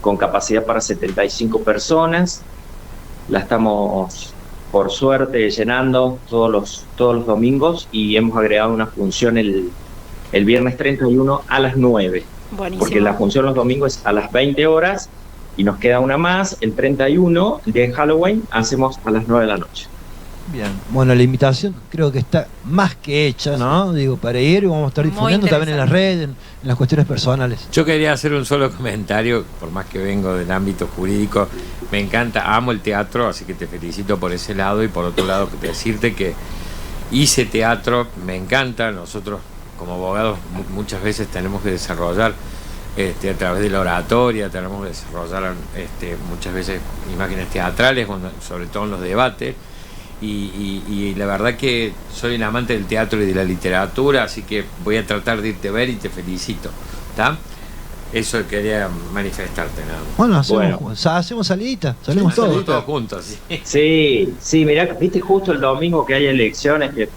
con capacidad para 75 personas. La estamos, por suerte, llenando todos los domingos y hemos agregado una función el viernes 31 a las 9. Buenísimo. Porque la función los domingos es a las 20 horas y nos queda una más, el 31, el día de Halloween, hacemos a las 9 de la noche. Bien, bueno, la invitación creo que está más que hecha, ¿no? Digo, para ir y vamos a estar difundiendo también en las redes, en las cuestiones personales. Yo quería hacer un solo comentario, por más que vengo del ámbito jurídico, me encanta, amo el teatro, así que te felicito por ese lado, y por otro lado decirte que hice teatro, me encanta. Nosotros como abogados muchas veces tenemos que desarrollar a través de la oratoria, tenemos que desarrollar muchas veces imágenes teatrales, sobre todo en los debates. Y la verdad que soy un amante del teatro y de la literatura, así que voy a tratar de irte a ver y te felicito, ¿está? Eso quería manifestarte, nada más. Bueno, Bueno. hacemos salidita, salimos Hacemos todos. todos juntos, sí. Sí, mirá, viste justo el domingo que hay elecciones que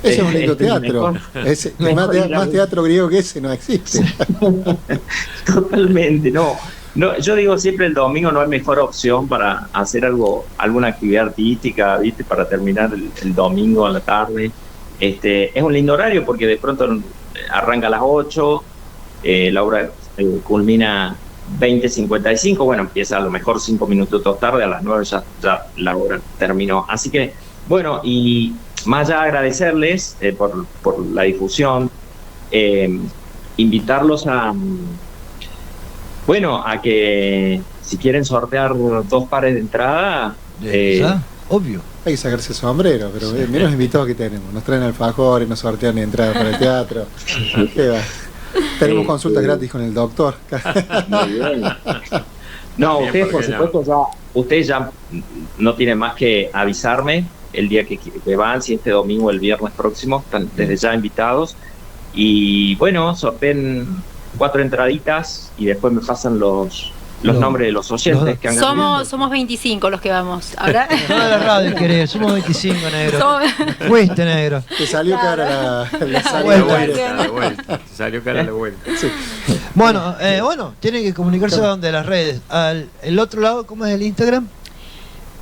Ese es un lindo Este es teatro. mejor. Ese, Mejor más teatro griego que ese no existe. Totalmente, no. Yo digo siempre el domingo no es mejor opción para hacer alguna actividad artística, ¿viste? Para terminar el domingo a la tarde. Es un lindo horario porque de pronto arranca a las 8, la obra culmina 20:55, bueno, empieza a lo mejor 5 minutos tarde, a las 9 ya la obra terminó. Así que, bueno, y más allá de agradecerles por la difusión, invitarlos a que si quieren sortear 2 pares de entrada, obvio. Hay que sacarse el sombrero, pero mira los invitados que tenemos. Nos traen alfajores, nos sortean entradas para el teatro. ¿Qué va? Tenemos consultas gratis con el doctor. Muy bien. No, Bien, ustedes por ¿por qué supuesto ustedes ya no tienen más que avisarme el día que van, si este domingo o el viernes próximo, están desde ya invitados. Y bueno, sorteen 4 entraditas y después me pasan los nombres de los oyentes que han ganado. Somos 25 los que vamos. ¿Ahora? Toda la radio querés, somos 25, negro. Fuiste, negro. Te salió cara la vuelta. Te salió cara la vuelta. Sí. Bueno, tienen que comunicarse a donde las redes. El otro lado, ¿cómo es el Instagram?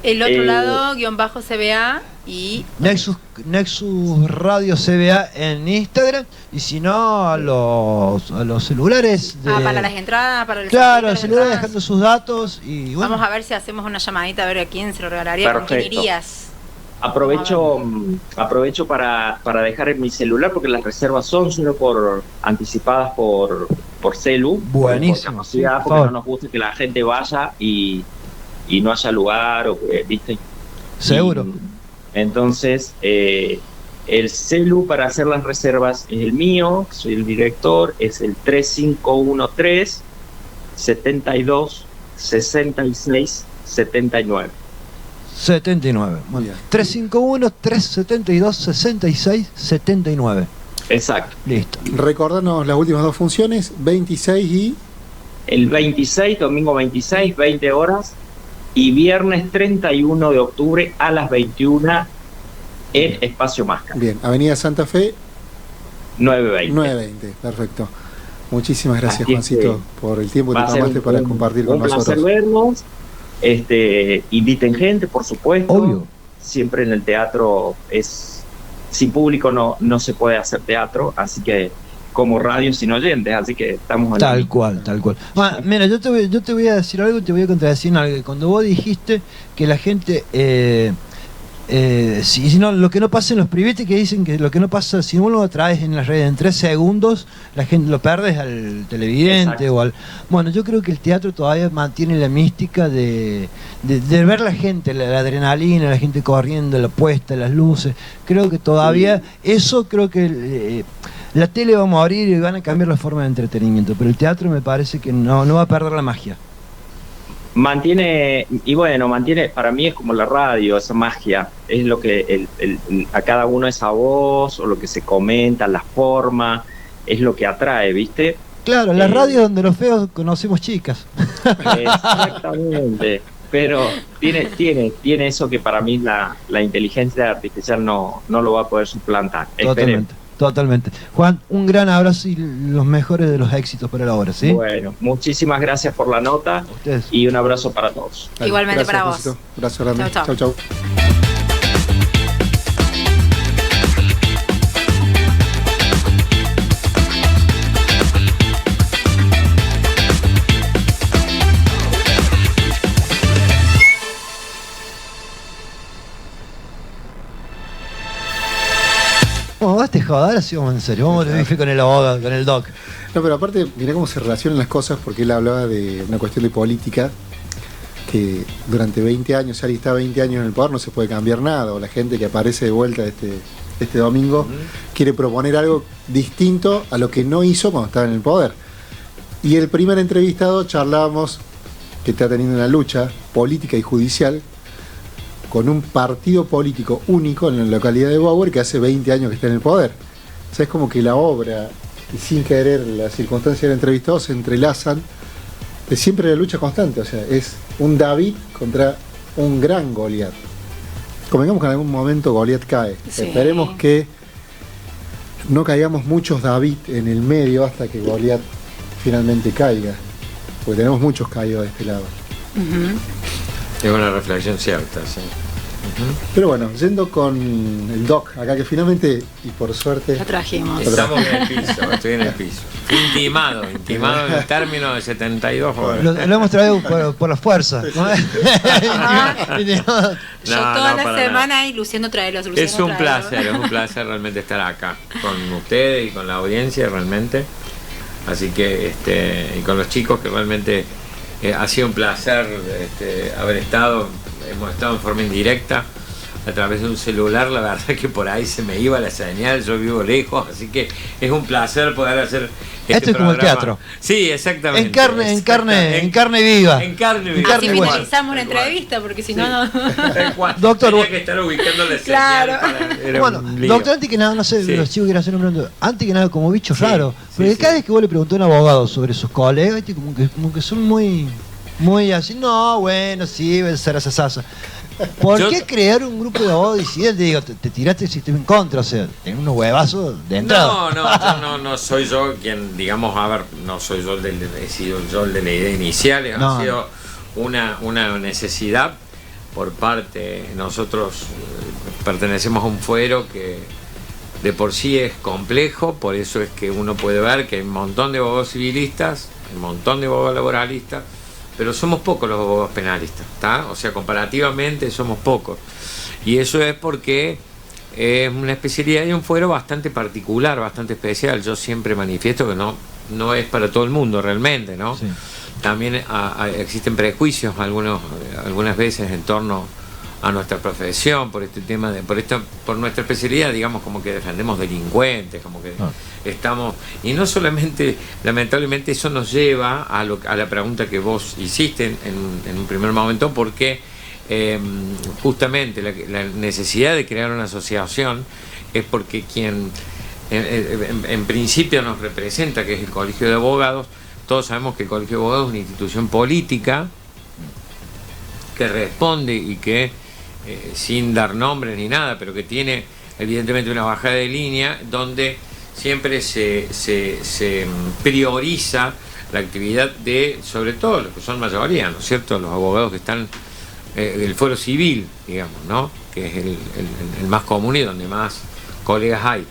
El otro lado, _CBA y Nexus Radio CBA en Instagram, y si no a los celulares para las entradas, para el claro, el celular dejando sus datos y bueno. Vamos a ver si hacemos una llamadita a ver a quién se lo regalaría. ¿Con quién irías? Aprovecho para dejar en mi celular porque las reservas son solo anticipadas por celu. Buenísimo, por capacidad, sí, porque no nos gusta que la gente vaya y no haya lugar, ¿viste? Seguro. Entonces, el celu para hacer las reservas es el mío, soy el director, es el 3513 72 66 79. 79. Muy bien. 351-372-6679. Exacto. Listo. Recordanos las últimas 2 funciones, 26 y... El 26, domingo 26, 20 horas, y viernes 31 de octubre a las 21 en Espacio Máscara. Bien, Avenida Santa Fe 920. 920, perfecto. Muchísimas gracias, Así Juancito, por el tiempo que te tomaste para compartir con nosotros. Un placer vernos. Inviten gente, por supuesto. Obvio. Siempre en el teatro sin público no se puede hacer teatro, así que como radio sin oyentes, así que estamos en tal cual. Mira, yo te voy a decir algo y te voy a contradecir en algo. Cuando vos dijiste que la gente si no, lo que no pasa en los privetes, que dicen que lo que no pasa, si no lo traes en las redes en 3 segundos, la gente lo perdes al televidente. Exacto. Bueno, yo creo que el teatro todavía mantiene la mística de ver la gente, la adrenalina, la gente corriendo, la puesta, las luces. Creo que todavía creo que la tele va a morir y van a cambiar la forma de entretenimiento, pero el teatro me parece que no va a perder la magia. Mantiene, para mí es como la radio, esa magia, es lo que a cada uno esa voz, o lo que se comenta, la forma, es lo que atrae, ¿viste? Claro, la radio donde los feos conocemos chicas. Exactamente, pero tiene eso que para mí la inteligencia artificial no lo va a poder suplantar. Totalmente. Juan, un gran abrazo y los mejores de los éxitos para la obra, ¿sí? Bueno, muchísimas gracias por la nota. Ustedes. Y un abrazo para todos. Dale, igualmente para vos. Un abrazo grande. Chau. Chau. Vos te jodas, así vamos en serio. Vamos a bife con el abogado, con el doc. No, pero aparte, mirá cómo se relacionan las cosas, porque él hablaba de una cuestión de política, que durante 20 años, si alguien está 20 años en el poder, no se puede cambiar nada, o la gente que aparece de vuelta este domingo quiere proponer algo distinto a lo que no hizo cuando estaba en el poder. Y el primer entrevistado charlábamos que está teniendo una lucha política y judicial con un partido político único en la localidad de Bauer que hace 20 años que está en el poder. O sea, es como que la obra y sin querer las circunstancias del entrevistado se entrelazan, de siempre la lucha constante, o sea, es un David contra un gran Goliat. Convengamos que en algún momento Goliat cae. Sí. Esperemos que no caigamos muchos David en el medio hasta que Goliat finalmente caiga, porque tenemos muchos caídos de este lado. Es una reflexión cierta, sí. Pero bueno, yendo con el Doc, acá que finalmente, y por suerte... La trajimos. Estamos en el piso, estoy en el piso. Intimado en el término de 72 horas. Lo hemos traído por la fuerza. ¿No? Yo toda la para semana nada. ahí Luciano traelos. Es un placer realmente estar acá con ustedes y con la audiencia realmente. Así que, y con los chicos que realmente ha sido un placer haber estado. Hemos estado en forma indirecta a través de un celular, la verdad que por ahí se me iba la señal, yo vivo lejos, así que es un placer poder hacer Esto es como el teatro. Sí, exactamente. En carne viva. En carne viva. Así finalizamos la entrevista, porque si no, no. Doctor, tenía que estar ubicando la Claro. señal. Era bueno, un lío. doctor, antes que nada, no sé, Sí. los chicos quieren hacer un pregunta. Antes que nada, como bicho Sí, raro. sí, Porque sí. cada vez que vos le preguntás a un abogado sobre sus colegas, ¿viste? Como que son muy así, no, bueno, sí, sasa. ¿Por qué crear un grupo de abogados disidentes? Digo, te tiraste el sistema en contra, o sea, tenés unos huevazos de entrada. No soy yo quien, digamos, a ver, no soy yo he sido yo el de la idea inicial, ha sido una necesidad por parte, nosotros pertenecemos a un fuero que de por sí es complejo, por eso es que uno puede ver que hay un montón de abogados civilistas, un montón de abogados laboralistas, pero somos pocos los abogados penalistas, ¿está? O sea, comparativamente somos pocos. Y eso es porque es una especialidad y un fuero bastante particular, bastante especial. Yo siempre manifiesto que no es para todo el mundo realmente, ¿no? Sí. También existen prejuicios algunas veces en torno a nuestra profesión, por este tema por nuestra especialidad, digamos, como que defendemos delincuentes, como que estamos, y no solamente, lamentablemente eso nos lleva a la pregunta que vos hiciste en un primer momento, porque justamente la necesidad de crear una asociación es porque quien en principio nos representa, que es el Colegio de Abogados, todos sabemos que el Colegio de Abogados es una institución política que responde y que sin dar nombres ni nada, pero que tiene evidentemente una bajada de línea donde siempre se prioriza la actividad de, sobre todo los que son mayoría, ¿no es cierto?, los abogados que están el fuero civil, digamos, ¿no?, que es el más común y donde más colegas hay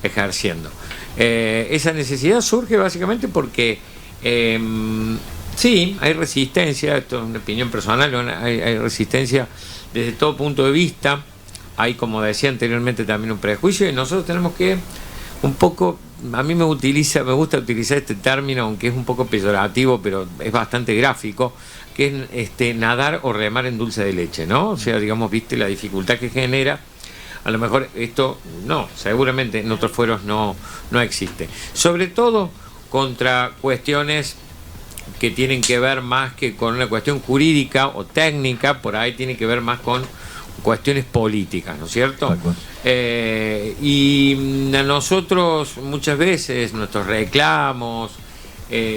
ejerciendo. Esa necesidad surge básicamente porque sí, hay resistencia, esto es una opinión personal, hay resistencia desde todo punto de vista, hay, como decía anteriormente, también un prejuicio, y nosotros tenemos que un poco, a mí me gusta utilizar este término, aunque es un poco peyorativo, pero es bastante gráfico, que es nadar o remar en dulce de leche, ¿no? O sea, digamos, viste la dificultad que genera. A lo mejor esto seguramente en otros fueros no existe. Sobre todo contra cuestiones que tienen que ver más que con una cuestión jurídica o técnica, por ahí tiene que ver más con cuestiones políticas, ¿no es cierto? Y a nosotros muchas veces nuestros reclamos,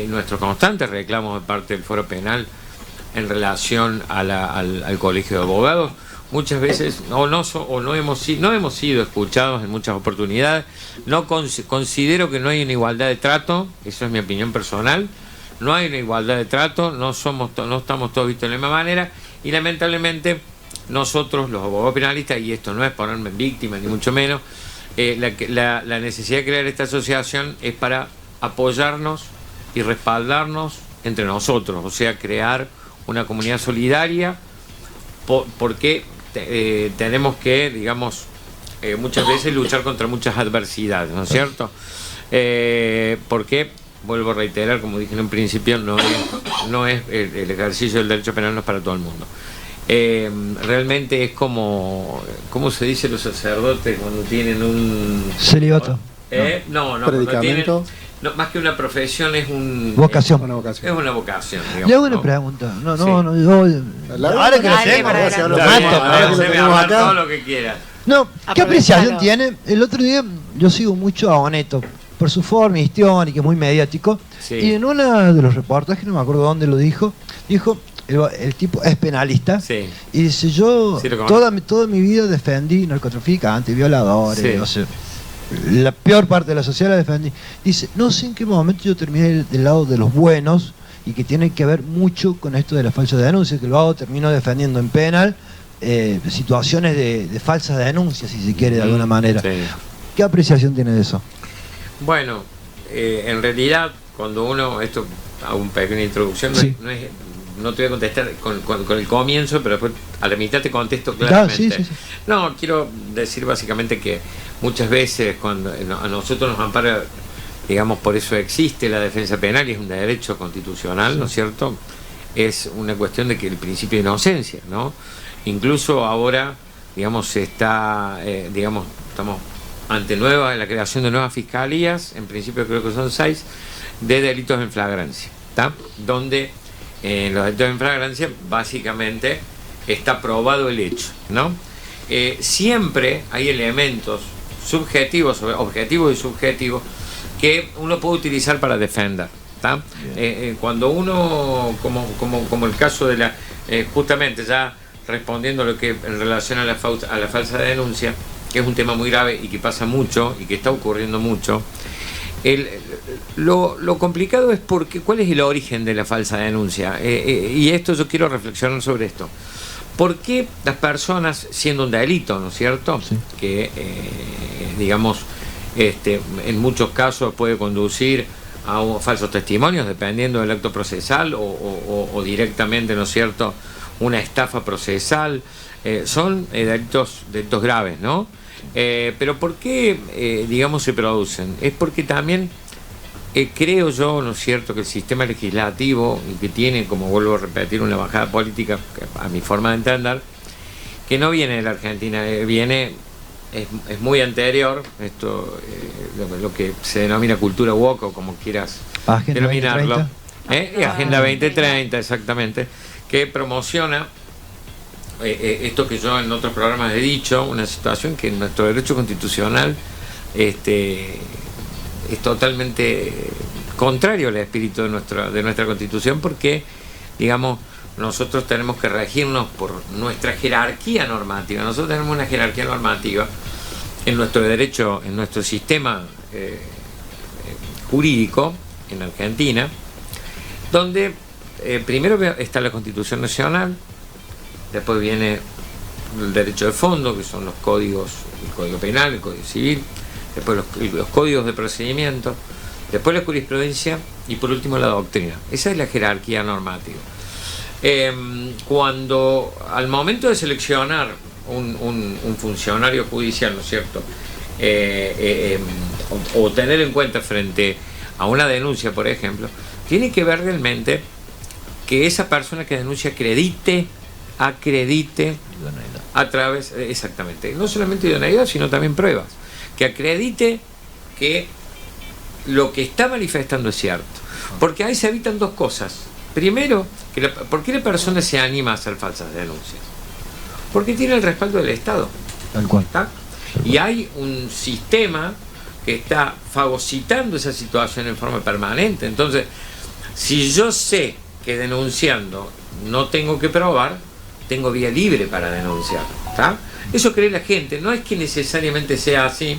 nuestros constantes reclamos de parte del Foro Penal en relación al Colegio de Abogados, muchas veces no hemos sido escuchados en muchas oportunidades. Considero que no hay una igualdad de trato, eso es mi opinión personal. No hay una igualdad de trato, no estamos todos vistos de la misma manera, y lamentablemente nosotros, los abogados penalistas, y esto no es ponerme en víctima ni mucho menos, la necesidad de crear esta asociación es para apoyarnos y respaldarnos entre nosotros, o sea, crear una comunidad solidaria, porque tenemos que, digamos, muchas veces luchar contra muchas adversidades, ¿no es cierto? Porque vuelvo a reiterar, como dije en un principio, no es el ejercicio del derecho penal no es para todo el mundo. Realmente es como, ¿cómo se dice los sacerdotes cuando tienen un celibato? Predicamento. Más que una profesión, es vocación. Es una vocación, digamos. Le hago una pregunta. Ahora que lo mato, todo lo que quieras. No, ¿qué apreciación tiene? El otro día yo sigo mucho a Oneto, por su forma histriónica, muy mediático. Sí. Y en uno de los reportajes, no me acuerdo dónde lo dijo, el tipo es penalista. Sí. Y dice, yo Sí, lo conozco. toda mi vida defendí narcotraficantes, violadores, Sí. o sea, la peor parte de la sociedad la defendí. Dice, no sé en qué momento yo terminé del lado de los buenos y que tiene que ver mucho con esto de la falsa denuncia, que luego terminó defendiendo en penal situaciones de falsas denuncias, si se quiere, de alguna manera. Sí. ¿Qué apreciación tiene de eso? Bueno, en realidad, cuando uno, esto hago una pequeña introducción, Sí. no te voy a contestar con el comienzo, pero después a la mitad te contesto claramente. Sí, sí, sí. No, quiero decir básicamente que muchas veces cuando a nosotros nos ampara, digamos, por eso existe la defensa penal y es un derecho constitucional, ¿no es cierto? Es una cuestión de que el principio de inocencia, ¿no? Incluso ahora, digamos, estamos ante la creación de nuevas fiscalías, en principio creo que son 6, de delitos en flagrancia, ¿está? Donde en los delitos en flagrancia básicamente está probado el hecho, ¿no? Siempre hay elementos subjetivos, objetivos y subjetivos que uno puede utilizar para defender, ¿está? Cuando uno, como el caso de justamente ya respondiendo a lo que en relación a la falsa denuncia, que es un tema muy grave y que pasa mucho y que está ocurriendo mucho, lo complicado es cuál es el origen de la falsa denuncia, y esto yo quiero reflexionar sobre esto. ¿Por qué las personas, siendo un delito, ¿no es cierto? Sí. Que digamos, en muchos casos puede conducir a falsos testimonios, dependiendo del acto procesal, o directamente, ¿no es cierto?, una estafa procesal, son delitos graves, ¿no? Pero ¿por qué, digamos, se producen? Es porque también creo yo, ¿no es cierto?, que el sistema legislativo, y que tiene, como vuelvo a repetir, una bajada política, a mi forma de entender, que no viene de la Argentina, es muy anterior, esto, lo que se denomina cultura woke, o como quieras Agenda denominarlo. 2030. Agenda 2030, exactamente, que promociona esto que yo en otros programas he dicho, una situación que en nuestro derecho constitucional es totalmente contrario al espíritu de nuestra Constitución, porque, digamos, nosotros tenemos que regirnos por nuestra jerarquía normativa. Nosotros tenemos una jerarquía normativa en nuestro derecho, en nuestro sistema jurídico en Argentina, donde primero está la Constitución Nacional, después viene el derecho de fondo, que son los códigos, el Código Penal, el Código Civil, después los códigos de procedimiento, después la jurisprudencia y por último la doctrina. Esa es la jerarquía normativa. Cuando al momento de seleccionar un funcionario judicial, ¿no es cierto?, o tener en cuenta frente a una denuncia, por ejemplo, tiene que ver realmente que esa persona que denuncia acredite a través, exactamente, no solamente idoneidad, sino también pruebas, que acredite que lo que está manifestando es cierto, porque ahí se evitan dos cosas. Primero, ¿por qué la persona se anima a hacer falsas denuncias? Porque tiene el respaldo del Estado. Tal cual. ¿Está? Y hay un sistema que está fagocitando esa situación en forma permanente. Entonces, si yo sé que denunciando no tengo que probar, tengo vía libre para denunciar, ¿está? Eso cree la gente, no es que necesariamente sea así,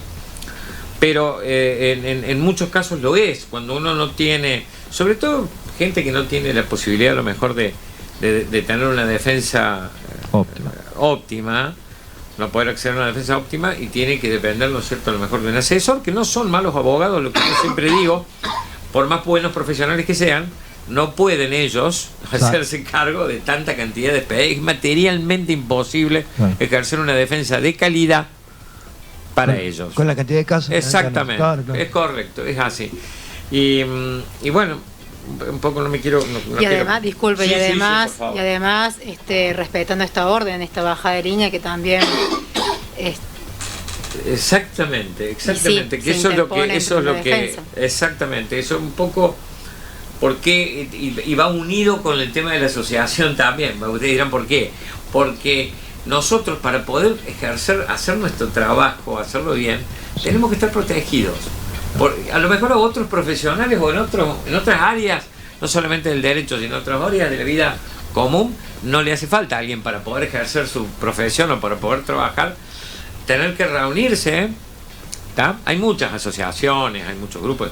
pero en muchos casos lo es, cuando uno no tiene, sobre todo gente que no tiene la posibilidad a lo mejor de tener una defensa óptima, no poder acceder a una defensa óptima, y tiene que depender, ¿no es cierto?, a lo mejor de un asesor, que no son malos abogados, lo que yo siempre digo, por más buenos profesionales que sean, no pueden ellos hacerse cargo de tanta cantidad de expedientes. Es materialmente imposible ejercer una defensa de calidad para ellos. Con la cantidad de casos. Exactamente, claro. Es correcto, es así. Y bueno, un poco no me quiero... No y además, quiero... disculpe, sí, y además, sí, por y además respetando esta orden, esta bajada de línea que también... Exactamente, que eso es lo que exactamente, eso un poco, porque y va unido con el tema de la asociación también. Ustedes dirán por qué, porque nosotros, para poder hacer nuestro trabajo, hacerlo bien, tenemos que estar protegidos. A lo mejor a otros profesionales o en otras áreas, no solamente del derecho, sino en otras áreas de la vida común, no le hace falta a alguien para poder ejercer su profesión o para poder trabajar, tener que reunirse. ¿Tá? Hay muchas asociaciones, hay muchos grupos,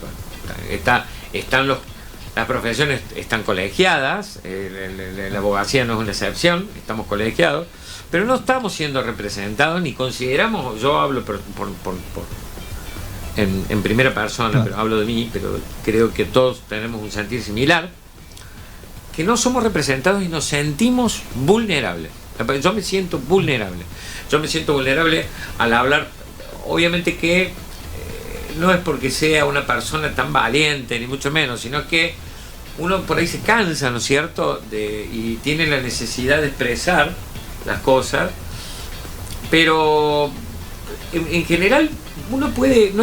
las profesiones están colegiadas, la abogacía no es una excepción, estamos colegiados, pero no estamos siendo representados ni consideramos, yo hablo en primera persona, pero hablo de mí, pero creo que todos tenemos un sentir similar, que no somos representados y nos sentimos vulnerables. Yo me siento vulnerable al hablar, obviamente que no es porque sea una persona tan valiente, ni mucho menos, sino que uno por ahí se cansa, ¿no es cierto?, y tiene la necesidad de expresar las cosas, pero en general uno puede,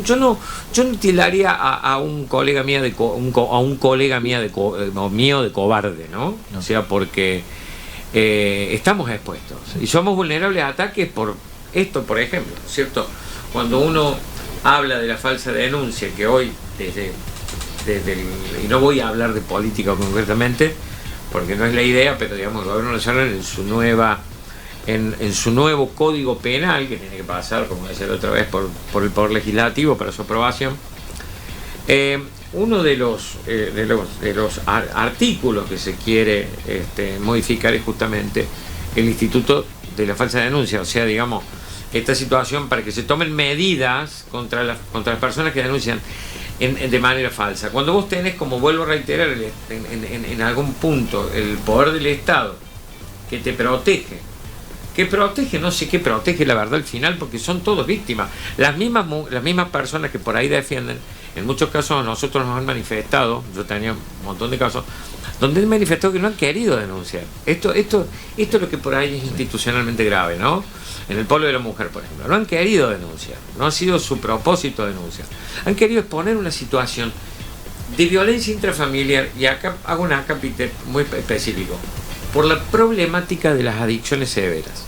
yo no tildaría a un colega mío de cobarde, ¿no? O sea, porque estamos expuestos y somos vulnerables a ataques por esto, por ejemplo, ¿no es cierto? Cuando uno habla de la falsa denuncia, que hoy y no voy a hablar de política concretamente porque no es la idea, pero digamos el gobierno nacional en su nuevo código penal, que tiene que pasar, como decía la otra vez, por el Poder Legislativo para su aprobación, uno de los artículos que se quiere modificar es justamente el instituto de la falsa denuncia, o sea, digamos, esta situación para que se tomen medidas contra las personas que denuncian de manera falsa. Cuando vos tenés, como vuelvo a reiterar, en algún punto el poder del Estado que te protege, no sé qué protege la verdad al final, porque son todos víctimas. Las mismas personas que por ahí defienden, en muchos casos nosotros nos han manifestado, yo tenía un montón de casos, donde han manifestado que no han querido denunciar. Esto es lo que por ahí es institucionalmente grave, ¿no? En el Polo de la Mujer, por ejemplo, no han querido denunciar, no ha sido su propósito denunciar. Han querido exponer una situación de violencia intrafamiliar, y acá hago un acápite muy específico, por la problemática de las adicciones severas.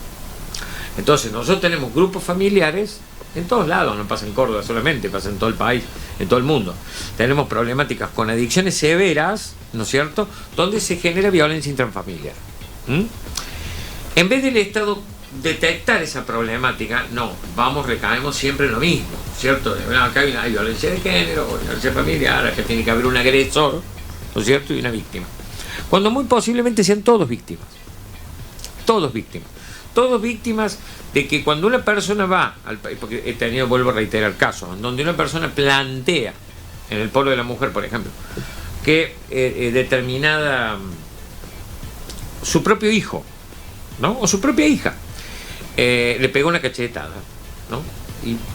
Entonces, nosotros tenemos grupos familiares en todos lados, no pasa en Córdoba solamente, pasa en todo el país, en todo el mundo. Tenemos problemáticas con adicciones severas, ¿no es cierto?, donde se genera violencia intrafamiliar. En vez del Estado detectar esa problemática, recaemos siempre en lo mismo, ¿cierto? Acá hay violencia de género, violencia familiar, acá tiene que haber un agresor, ¿no es cierto?, y una víctima. Cuando muy posiblemente sean todos víctimas de que cuando una persona va al país, porque he tenido, vuelvo a reiterar, casos en donde una persona plantea, en el Polo de la Mujer, por ejemplo, que determinada, su propio hijo, ¿no?, o su propia hija, le pegó una cachetada, ¿no?,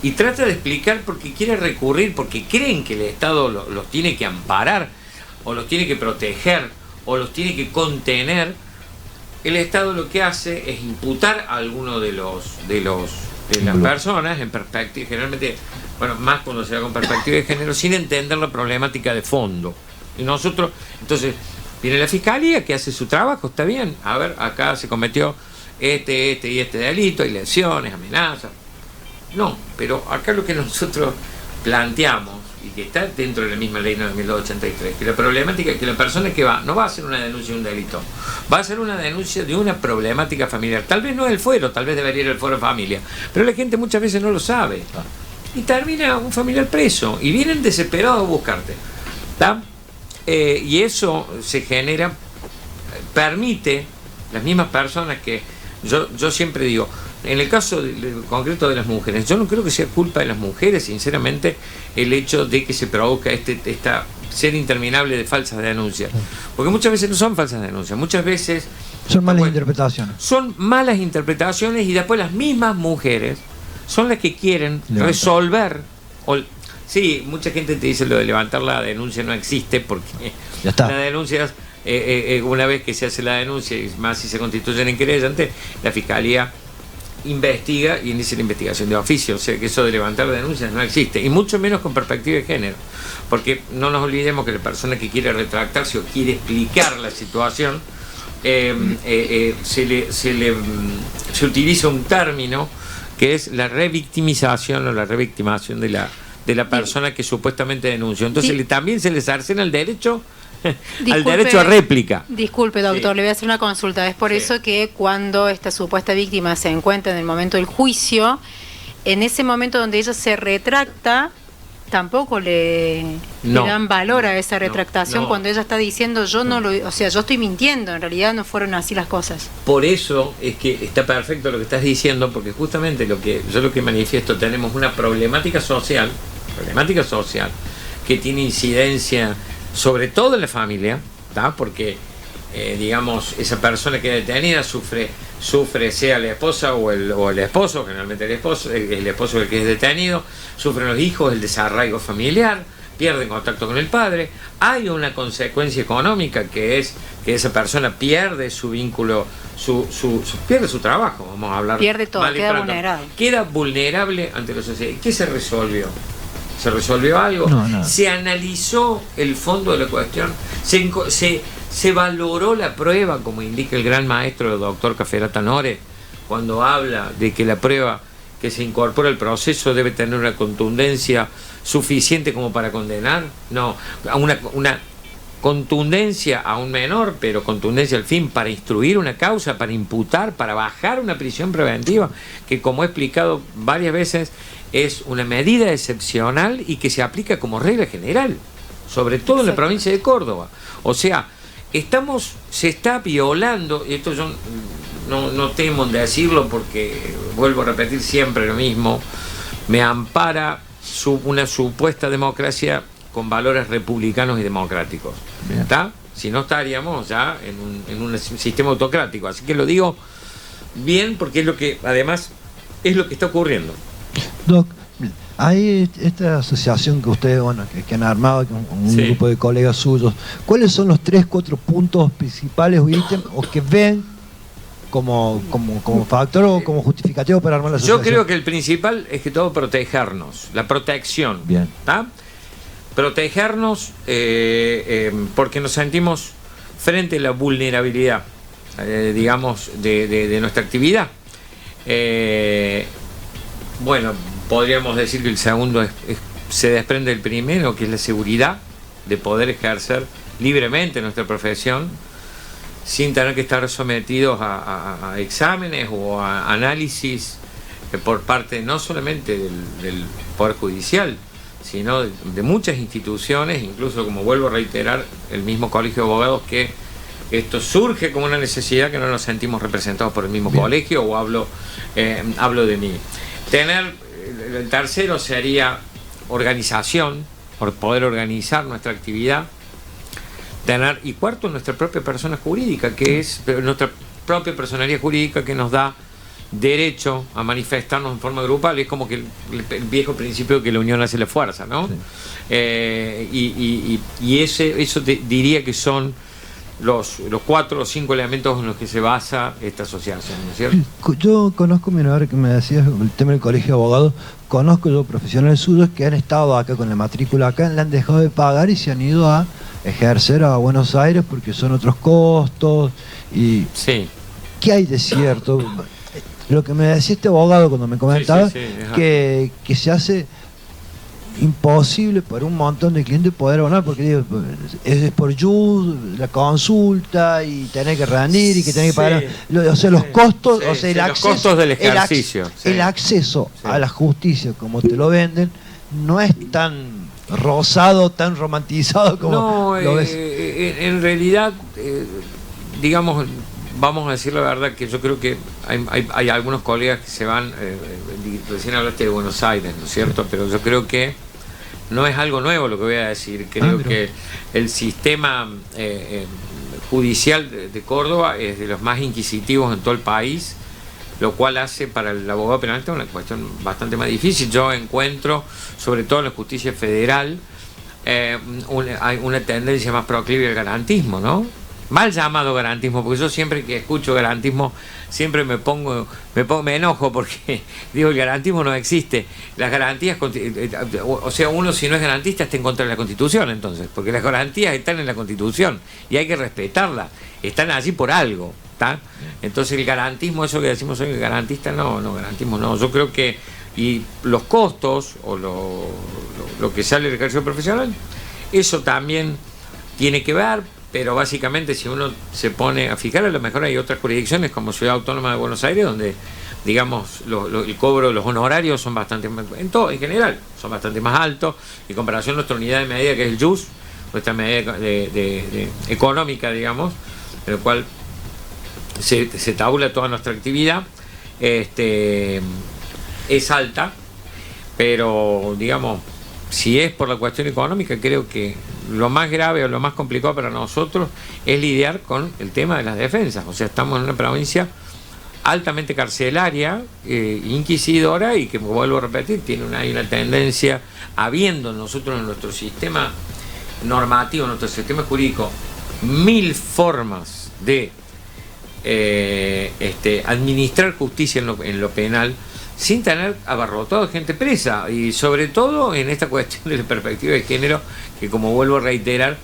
y trata de explicar porque quiere recurrir, porque creen que el Estado los tiene que amparar, o los tiene que proteger, o los tiene que contener. El Estado lo que hace es imputar a alguno de las personas en perspectiva, generalmente, más cuando se da con perspectiva de género, sin entender la problemática de fondo. Y nosotros, entonces, viene la Fiscalía que hace su trabajo, está bien, a ver, acá se cometió este delito, hay lesiones, amenazas. No, pero acá lo que nosotros planteamos, y que está dentro de la misma ley 9.283, que la problemática es que la persona que va, no va a hacer una denuncia de un delito, va a hacer una denuncia de una problemática familiar. Tal vez no es el fuero, tal vez debería ir el fuero de familia, pero la gente muchas veces no lo sabe. Y termina un familiar preso, y vienen desesperados a buscarte. ¿Está? Y eso se genera, permite las mismas personas que, yo siempre digo, en el caso concreto de las mujeres, yo no creo que sea culpa de las mujeres, sinceramente, el hecho de que se provoca esta serie interminable de falsas denuncias. Porque muchas veces no son falsas denuncias, muchas veces son malas interpretaciones. Son malas interpretaciones, y después las mismas mujeres son las que quieren resolver. Sí, mucha gente te dice lo de levantar la denuncia no existe, porque las denuncias, una vez que se hace la denuncia, y más si se constituyen en querellante, la Fiscalía investiga y inicia la investigación de oficio, o sea que eso de levantar denuncias no existe, y mucho menos con perspectiva de género, porque no nos olvidemos que la persona que quiere retractarse o quiere explicar la situación, se utiliza un término que es la revictimización o la revictimación de de la persona que supuestamente denunció. Entonces Sí. también se le cercena el derecho al Disculpe, derecho a réplica. Disculpe, doctor, Sí. le voy a hacer una consulta. Es por Sí. eso que cuando esta supuesta víctima se encuentra en el momento del juicio, en ese momento donde ella se retracta, tampoco le dan valor a esa retractación no. cuando ella está diciendo yo no lo, o sea, yo estoy mintiendo, en realidad no fueron así las cosas. Por eso es que está perfecto lo que estás diciendo, porque justamente lo que manifiesto, tenemos una problemática social que tiene incidencia sobre todo en la familia, ¿tá? Porque digamos, esa persona que es detenida sufre sea la esposa o el esposo, generalmente el esposo el que es detenido, sufren los hijos, el desarraigo familiar, pierden contacto con el padre, hay una consecuencia económica que es que esa persona pierde su vínculo, pierde su trabajo, vamos a hablar. Pierde todo, mal y queda pronto. vulnerable. Queda vulnerable ante la sociedad. ¿Qué se resolvió? ¿Se resolvió algo? No. Se analizó el fondo de la cuestión, se valoró la prueba, como indica el gran maestro, el doctor Caferata Nore, cuando habla de que la prueba que se incorpora al proceso debe tener una contundencia suficiente como para condenar. No, una contundencia a un menor, pero contundencia al fin para instruir una causa, para imputar, para bajar una prisión preventiva, que como he explicado varias veces, es una medida excepcional y que se aplica como regla general, sobre todo en la provincia de Córdoba. O sea, se está violando, y esto yo no temo en decirlo porque vuelvo a repetir siempre lo mismo, me ampara una supuesta democracia con valores republicanos y democráticos. ¿Está? Si no estaríamos ya en un sistema autocrático. Así que lo digo bien porque es lo que, además, es lo que está ocurriendo. Doc, hay esta asociación que ustedes, que han armado con un grupo de colegas suyos. ¿Cuáles son los 3-4 puntos principales o ítems o que ven como factor o como justificativo para armar la asociación? Yo creo que el principal es que todo protegernos, la protección. Bien. ¿Tá? Protegernos porque nos sentimos frente a la vulnerabilidad, digamos, de nuestra actividad. Bueno, podríamos decir que el segundo se desprende del primero, que es la seguridad de poder ejercer libremente nuestra profesión sin tener que estar sometidos a exámenes o a análisis por parte no solamente del Poder Judicial, sino de muchas instituciones, incluso, como vuelvo a reiterar, el mismo Colegio de Abogados, que esto surge como una necesidad que no nos sentimos representados por el mismo colegio, o hablo de mí. El tercero sería organización, por poder organizar nuestra actividad. Y cuarto, nuestra propia persona jurídica, que es nuestra propia personalidad jurídica, que nos da derecho a manifestarnos en forma grupal. Es como que el viejo principio que la unión hace la fuerza, ¿no? Sí. Eso diría que son los 4 o 5 elementos en los que se basa esta asociación, ¿no es cierto? Yo conozco, mira, ahora que me decías el tema del colegio de abogados, conozco yo profesionales suyos que han estado acá con la matrícula acá, le han dejado de pagar y se han ido a ejercer a Buenos Aires porque son otros costos. Y sí. ¿Qué hay de cierto? Lo que me decía este abogado cuando me comentaba, que se hace imposible para un montón de clientes poder abonar, porque digo, es por la consulta y tener que rendir y que tener que pagar, o sea, los costos, o sea, el acceso, los costos del ejercicio, el acceso a la justicia como te lo venden no es tan rosado, tan romantizado como lo ves. En realidad, digamos, vamos a decir la verdad, que yo creo que hay algunos colegas que se van, recién hablaste de Buenos Aires, ¿no es cierto? Pero yo creo que no es algo nuevo lo que voy a decir. Creo que el sistema judicial de Córdoba es de los más inquisitivos en todo el país, lo cual hace para el abogado penalista una cuestión bastante más difícil. Yo encuentro, sobre todo en la justicia federal, hay una tendencia más proclive al garantismo, ¿no? Mal llamado garantismo, porque yo siempre que escucho garantismo siempre me enojo, porque digo, el garantismo no existe. Las garantías, o sea, uno, si no es garantista, está en contra de la Constitución, entonces, porque las garantías están en la Constitución y hay que respetarlas, están allí por algo, ¿tá? Entonces el garantismo, eso que decimos hoy, garantista, no, garantismo no. Yo creo que y los costos o lo que sale del ejercicio profesional, eso también tiene que ver, pero básicamente si uno se pone a fijar, a lo mejor hay otras jurisdicciones como Ciudad Autónoma de Buenos Aires donde, digamos, el cobro de los honorarios son bastante, en general, son bastante más altos, en comparación a nuestra unidad de medida que es el JUS, nuestra medida de económica, digamos, en el cual se tabula toda nuestra actividad, es alta, pero digamos, si es por la cuestión económica, creo que lo más grave o lo más complicado para nosotros es lidiar con el tema de las defensas. O sea, estamos en una provincia altamente carcelaria, inquisidora, y que, vuelvo a repetir, hay una tendencia, habiendo nosotros en nuestro sistema normativo, en nuestro sistema jurídico, 1000 formas de administrar justicia en lo penal, sin tener abarrotado de gente presa, y sobre todo en esta cuestión de la perspectiva de género, que, como vuelvo a reiterar,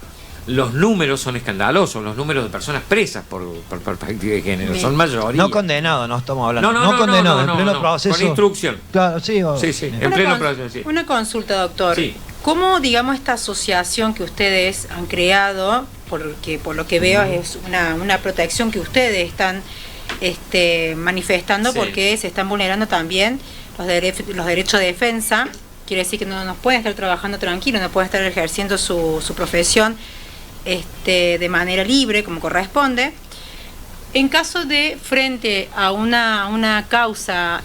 los números son escandalosos, los números de personas presas por perspectiva de género, son mayoría. No condenado, no estamos hablando. No condenado, en pleno proceso. Con instrucción. Claro, sí. Sí, en pleno proceso, sí. Una consulta, doctor. Sí. ¿Cómo, digamos, esta asociación que ustedes han creado, porque por lo que veo es una protección que ustedes están manifestando, porque se están vulnerando también los derechos de defensa? Quiere decir que no nos pueden estar trabajando tranquilos, no pueden estar ejerciendo su profesión de manera libre, como corresponde. En caso de, frente a una causa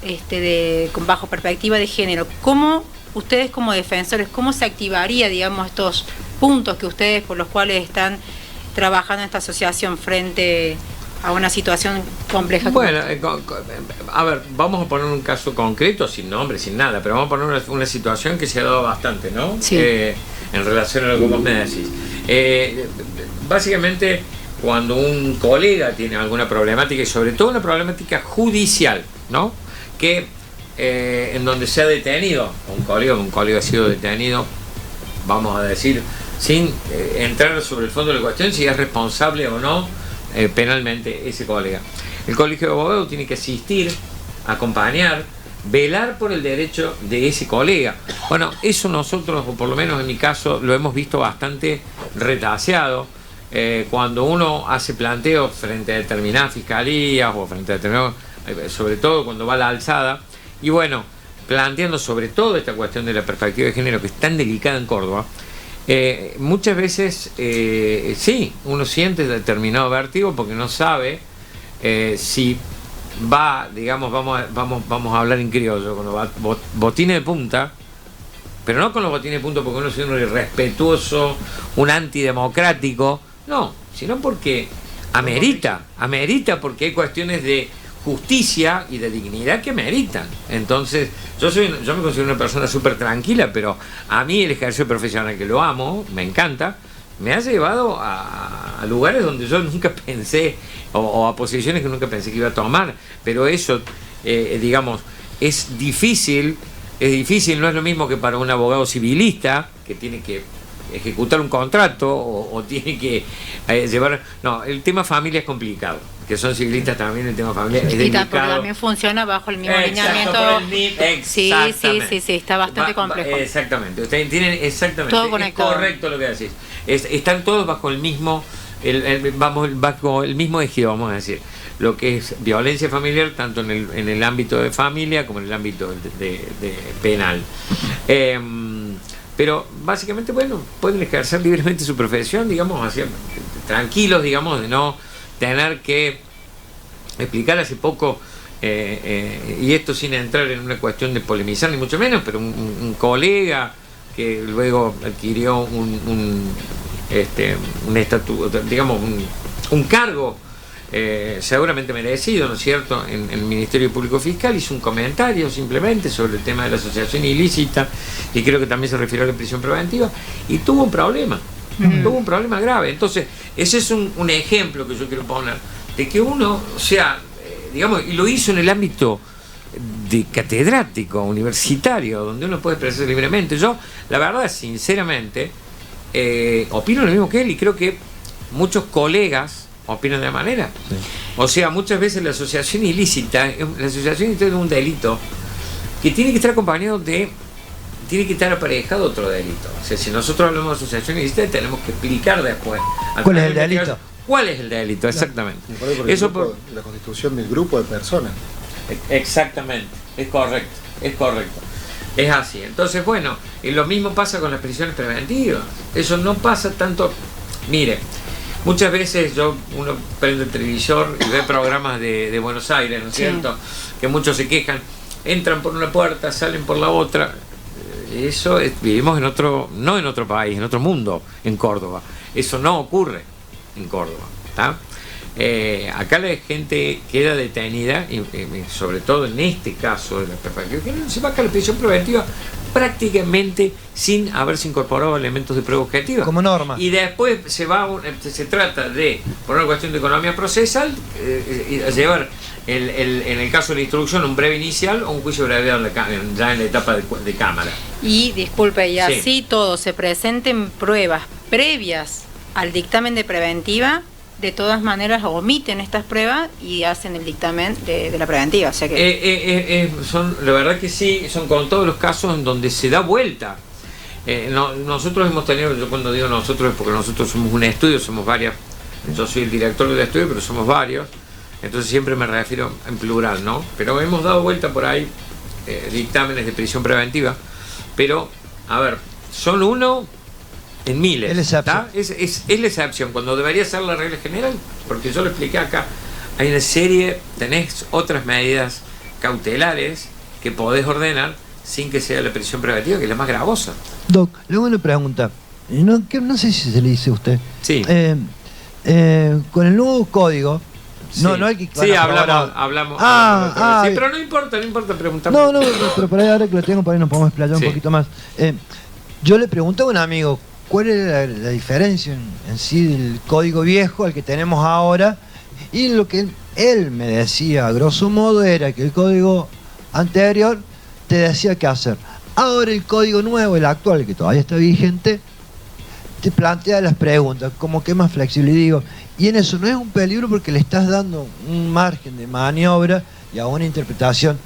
bajo perspectiva de género, ¿cómo ustedes como defensores, cómo se activaría, digamos, estos puntos que ustedes, por los cuales están trabajando en esta asociación frente a una situación compleja? Bueno, a ver, vamos a poner un caso concreto, sin nombre, sin nada, pero vamos a poner una situación que se ha dado bastante, ¿no? Sí. En relación a lo que vos me decís. Básicamente, cuando un colega tiene alguna problemática, y sobre todo una problemática judicial, ¿no? Que en donde se ha detenido un colega ha sido detenido, vamos a decir, sin entrar sobre el fondo de la cuestión, si es responsable o no penalmente ese colega. El Colegio de Abogados tiene que asistir, acompañar, velar por el derecho de ese colega. Bueno, eso nosotros, o por lo menos en mi caso, lo hemos visto bastante retaseado. Cuando uno hace planteos frente a determinadas fiscalías o frente a determinados, sobre todo cuando va a la alzada, y bueno, planteando sobre todo esta cuestión de la perspectiva de género, que es tan delicada en Córdoba, muchas veces sí, uno siente determinado vértigo porque no sabe si va, digamos, vamos a hablar en criollo, con los botines de punta, pero no con los botines de punta porque uno es un irrespetuoso, un antidemocrático, no, sino porque amerita, porque hay cuestiones de justicia y de dignidad que meritan. Entonces, yo me considero una persona súper tranquila, pero a mí el ejercicio profesional, que lo amo, me encanta, me ha llevado a lugares donde yo nunca pensé, o a posiciones que nunca pensé que iba a tomar, pero eso, digamos, es difícil, no es lo mismo que para un abogado civilista, que tiene que ejecutar un contrato o tiene que llevar... No, el tema familia es complicado, que son civilistas también, el tema familia es delicado. Porque también funciona bajo el mismo lineamiento. Sí, está bastante complejo. Exactamente, ustedes tienen exactamente, todo conectado. Es correcto lo que decís. Están todos bajo el mismo, bajo el mismo ejido, vamos a decir. Lo que es violencia familiar, tanto en el ámbito de familia como en el ámbito de penal. Pero básicamente, bueno, pueden ejercer libremente su profesión, digamos, así, tranquilos, digamos, de no tener que explicar. Hace poco, y esto sin entrar en una cuestión de polemizar ni mucho menos, pero un colega que luego adquirió un estatuto, digamos, un cargo seguramente merecido, ¿no es cierto?, en el Ministerio Público Fiscal, hizo un comentario simplemente sobre el tema de la asociación ilícita, y creo que también se refirió a la prisión preventiva, y tuvo un problema, tuvo un problema grave. Entonces, ese es un ejemplo que yo quiero poner, de que uno, o sea, digamos, y lo hizo en el ámbito de catedrático, universitario, donde uno puede expresarse libremente. Yo, la verdad, sinceramente, opino lo mismo que él, y creo que muchos colegas opinan de la manera. Sí. O sea, muchas veces la asociación ilícita es un delito que tiene que estar acompañado de, tiene que estar aparejado otro delito. O sea, si nosotros hablamos de asociación ilícita, tenemos que explicar después. ¿Cuál es el delito? ¿Cuál es el delito? Exactamente. Eso por la constitución del grupo de personas. Exactamente, es correcto, es correcto. Es así. Entonces, bueno, y lo mismo pasa con las prisiones preventivas. Eso no pasa tanto. Mire, muchas veces uno prende el televisor y ve programas de Buenos Aires, ¿no es cierto? Que muchos se quejan, entran por una puerta, salen por la otra. Eso vivimos en otro, no en otro país, en otro mundo, en Córdoba. Eso no ocurre en Córdoba, ¿está? Acá la gente queda detenida, y sobre todo en este caso de la perspectiva, que se va a la prisión preventiva prácticamente sin haberse incorporado elementos de prueba objetiva. Como norma. Y después se trata de, por una cuestión de economía procesal, llevar, en el caso de la instrucción, un breve inicial o un juicio abreviado ya en la etapa de cámara. Y, disculpe, y así todo, se presenten pruebas previas al dictamen de preventiva, de todas maneras omiten estas pruebas y hacen el dictamen de la preventiva. O sea que la verdad que sí, son con todos los casos en donde se da vuelta. Nosotros hemos tenido, yo cuando digo nosotros es porque nosotros somos un estudio, somos varias. Yo soy el director del estudio, pero somos varios. Entonces siempre me refiero en plural, ¿no? Pero hemos dado vuelta por ahí dictámenes de prisión preventiva. Pero, a ver, son uno en miles. Es la excepción, cuando debería ser la regla general, porque yo lo expliqué acá, hay una serie, tenés otras medidas cautelares que podés ordenar sin que sea la prisión preventiva, que es la más gravosa. Doc, luego le pregunta, no sé si se le dice a usted, sí. Con el nuevo código, sí. No hay que... Sí, hablamos. Sí, pero no importa preguntar. No, pero por ahí ahora que lo tengo, por ahí nos podemos explayar un poquito más. Yo le pregunté a un amigo, ¿cuál era la diferencia en sí del código viejo al que tenemos ahora? Y lo que él me decía, a grosso modo, era que el código anterior te decía qué hacer. Ahora el código nuevo, el actual, que todavía está vigente, te plantea las preguntas, como que es más flexible. Y digo, y en eso no es un peligro porque le estás dando un margen de maniobra y a una interpretación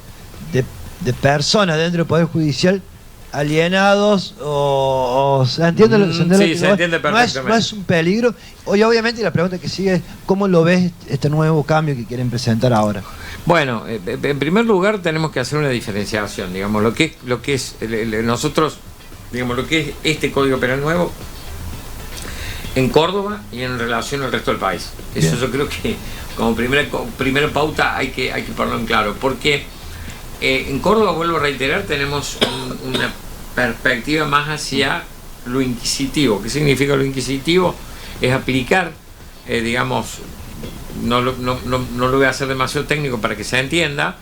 de personas dentro del Poder Judicial alienados o se entiende sí, se entiende perfectamente. No es un peligro. Y obviamente la pregunta que sigue es ¿cómo lo ves este nuevo cambio que quieren presentar ahora? Bueno, en primer lugar tenemos que hacer una diferenciación, digamos, lo que es nosotros, digamos, lo que es este Código Penal nuevo en Córdoba y en relación al resto del país. Eso bien. Yo creo que como primera pauta hay que ponerlo en claro, porque en Córdoba, vuelvo a reiterar, tenemos una perspectiva más hacia lo inquisitivo. ¿Qué significa lo inquisitivo? Es aplicar, digamos, no lo voy a hacer demasiado técnico para que se entienda,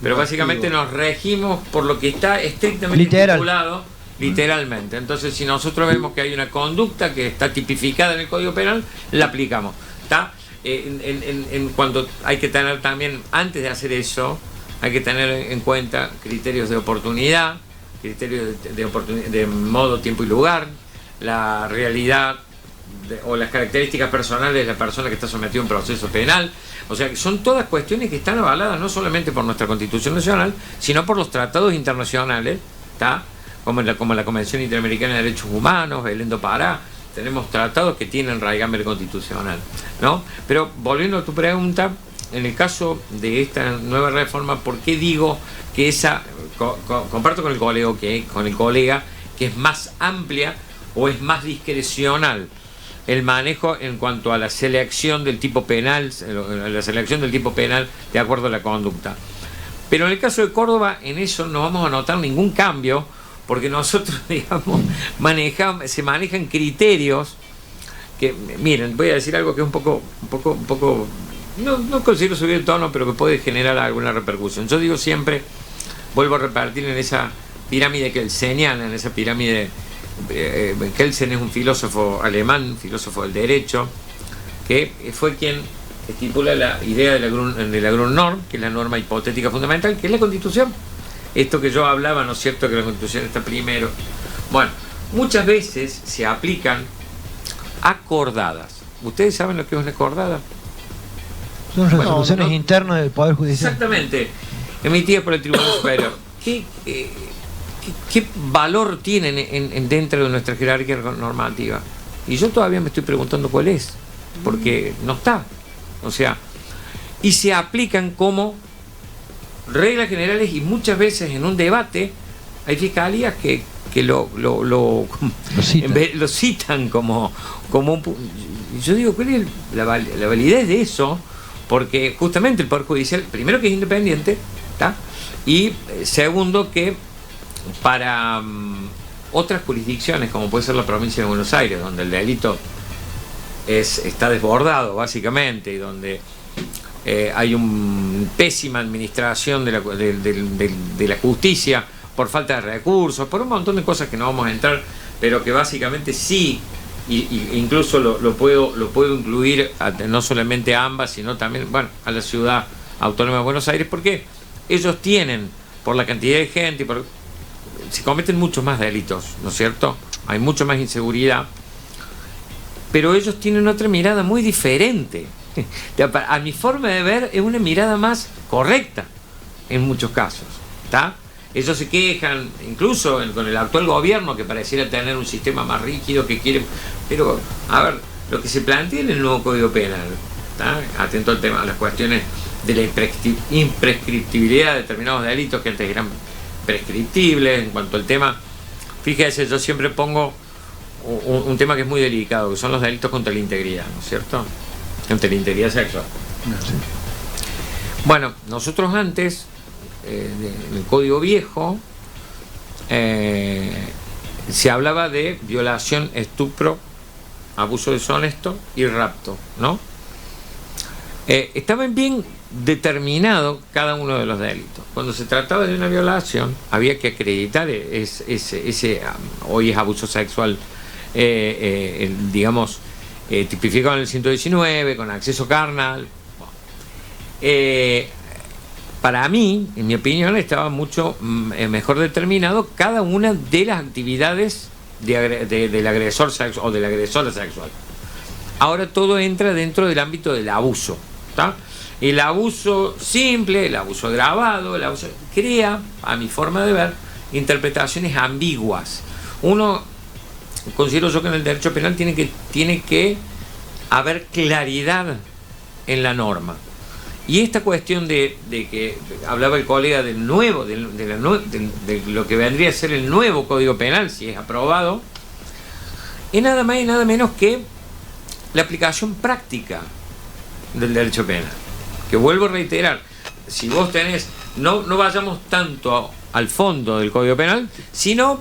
pero básicamente nos regimos por lo que está estrictamente estipulado, literalmente. Entonces, si nosotros vemos que hay una conducta que está tipificada en el Código Penal, la aplicamos. ¿Está? En cuanto hay que tener también, antes de hacer eso, hay que tener en cuenta criterios de oportunidad, criterios de modo, tiempo y lugar, la realidad o las características personales de la persona que está sometida a un proceso penal. O sea, que son todas cuestiones que están avaladas no solamente por nuestra Constitución Nacional, sino por los tratados internacionales, ¿tá? Como la Convención Interamericana de Derechos Humanos, Belén do Pará. Tenemos tratados que tienen raigambre constitucional, ¿no? Pero volviendo a tu pregunta, en el caso de esta nueva reforma, ¿por qué digo que comparto con el colega que es más amplia o es más discrecional el manejo en cuanto a la selección del tipo penal, de acuerdo a la conducta? Pero en el caso de Córdoba, en eso no vamos a notar ningún cambio, porque nosotros, digamos, se manejan criterios que, miren, voy a decir algo que es un poco no considero subir el tono, pero que puede generar alguna repercusión. Yo digo siempre, vuelvo a repartir en esa pirámide kelseniana, en esa pirámide, Kelsen es un filósofo alemán, filósofo del derecho, que fue quien estipula la idea de la Grundnorm, que es la norma hipotética fundamental, que es la Constitución. Esto que yo hablaba, ¿no es cierto?, que la Constitución está primero. Bueno, muchas veces se aplican acordadas. ¿Ustedes saben lo que es una acordada? Son resoluciones internas del Poder Judicial. Exactamente, emitidas por el Tribunal Superior. qué valor tienen dentro de nuestra jerarquía normativa. Y yo todavía me estoy preguntando cuál es, porque no está. O sea, y se aplican como reglas generales, y muchas veces en un debate hay fiscalías que lo citan como un... Yo digo, ¿cuál es la validez de eso? Porque justamente el Poder Judicial, primero que es independiente, ¿tá? Y segundo que para otras jurisdicciones, como puede ser la provincia de Buenos Aires, donde el delito está desbordado básicamente, y donde hay una pésima administración de la justicia por falta de recursos, por un montón de cosas que no vamos a entrar, pero que básicamente sí, y incluso lo puedo incluir no solamente a ambas, sino también, bueno, a la ciudad autónoma de Buenos Aires, porque ellos tienen, por la cantidad de gente, se cometen muchos más delitos, ¿no es cierto? Hay mucha más inseguridad, pero ellos tienen otra mirada muy diferente. A mi forma de ver, es una mirada más correcta en muchos casos, ¿está? Ellos se quejan, incluso con el actual gobierno, que pareciera tener un sistema más rígido, que quiere... Pero, a ver, lo que se plantea en el nuevo Código Penal, ¿está? Atento al tema, a las cuestiones de la imprescriptibilidad de determinados delitos que antes eran prescriptibles. En cuanto al tema, fíjese, yo siempre pongo un tema que es muy delicado, que son los delitos contra la integridad, ¿no es cierto? Contra la integridad sexual. Sí. Bueno, nosotros antes, en el Código Viejo, se hablaba de violación, estupro, abuso deshonesto y rapto, ¿no? Estaban bien determinados cada uno de los delitos. Cuando se trataba de una violación, había que acreditar hoy es abuso sexual, digamos, tipificado en el 119, con acceso carnal. Para mí, en mi opinión, estaba mucho mejor determinado cada una de las actividades del agresor sexual o de la agresora sexual. Ahora todo entra dentro del ámbito del abuso, ¿tá? El abuso simple, el abuso agravado, el abuso crea, a mi forma de ver, interpretaciones ambiguas. Uno, considero yo que en el derecho penal tiene que haber claridad en la norma. Y esta cuestión de que hablaba el colega del nuevo, de lo que vendría a ser el nuevo Código Penal, si es aprobado, es nada más y nada menos que la aplicación práctica del derecho penal. Que vuelvo a reiterar, si vos tenés, no vayamos tanto al fondo del Código Penal, sino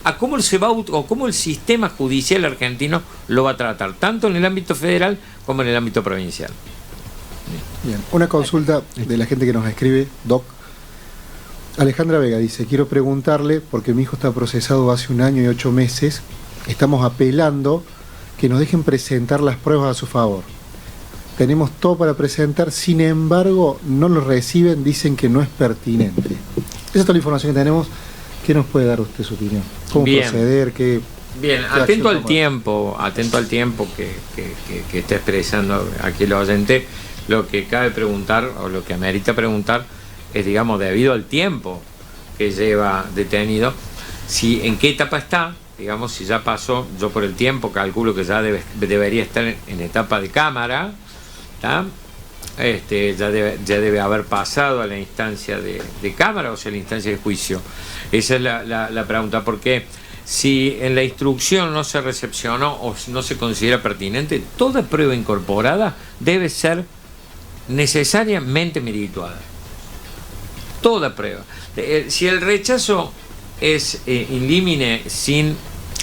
a cómo se va o cómo el sistema judicial argentino lo va a tratar, tanto en el ámbito federal como en el ámbito provincial. Bien, una consulta de la gente que nos escribe, Doc. Alejandra Vega dice, quiero preguntarle, porque mi hijo está procesado hace 1 año y 8 meses, estamos apelando que nos dejen presentar las pruebas a su favor. Tenemos todo para presentar, sin embargo, no lo reciben, dicen que no es pertinente. Esa es toda la información que tenemos. ¿Qué nos puede dar usted su opinión? ¿Cómo proceder? Bien, atento al tiempo que está expresando aquí el oyente. Lo que cabe preguntar, o lo que amerita preguntar, es, digamos, debido al tiempo que lleva detenido, en qué etapa está, digamos, si ya pasó, yo por el tiempo calculo que ya debería estar en etapa de cámara, ¿tá? Ya debe haber pasado a la instancia de cámara, o sea, a la instancia de juicio. Esa es la pregunta, porque si en la instrucción no se recepcionó o no se considera pertinente, toda prueba incorporada debe ser necesariamente merituada. Toda prueba. Si el rechazo es in limine,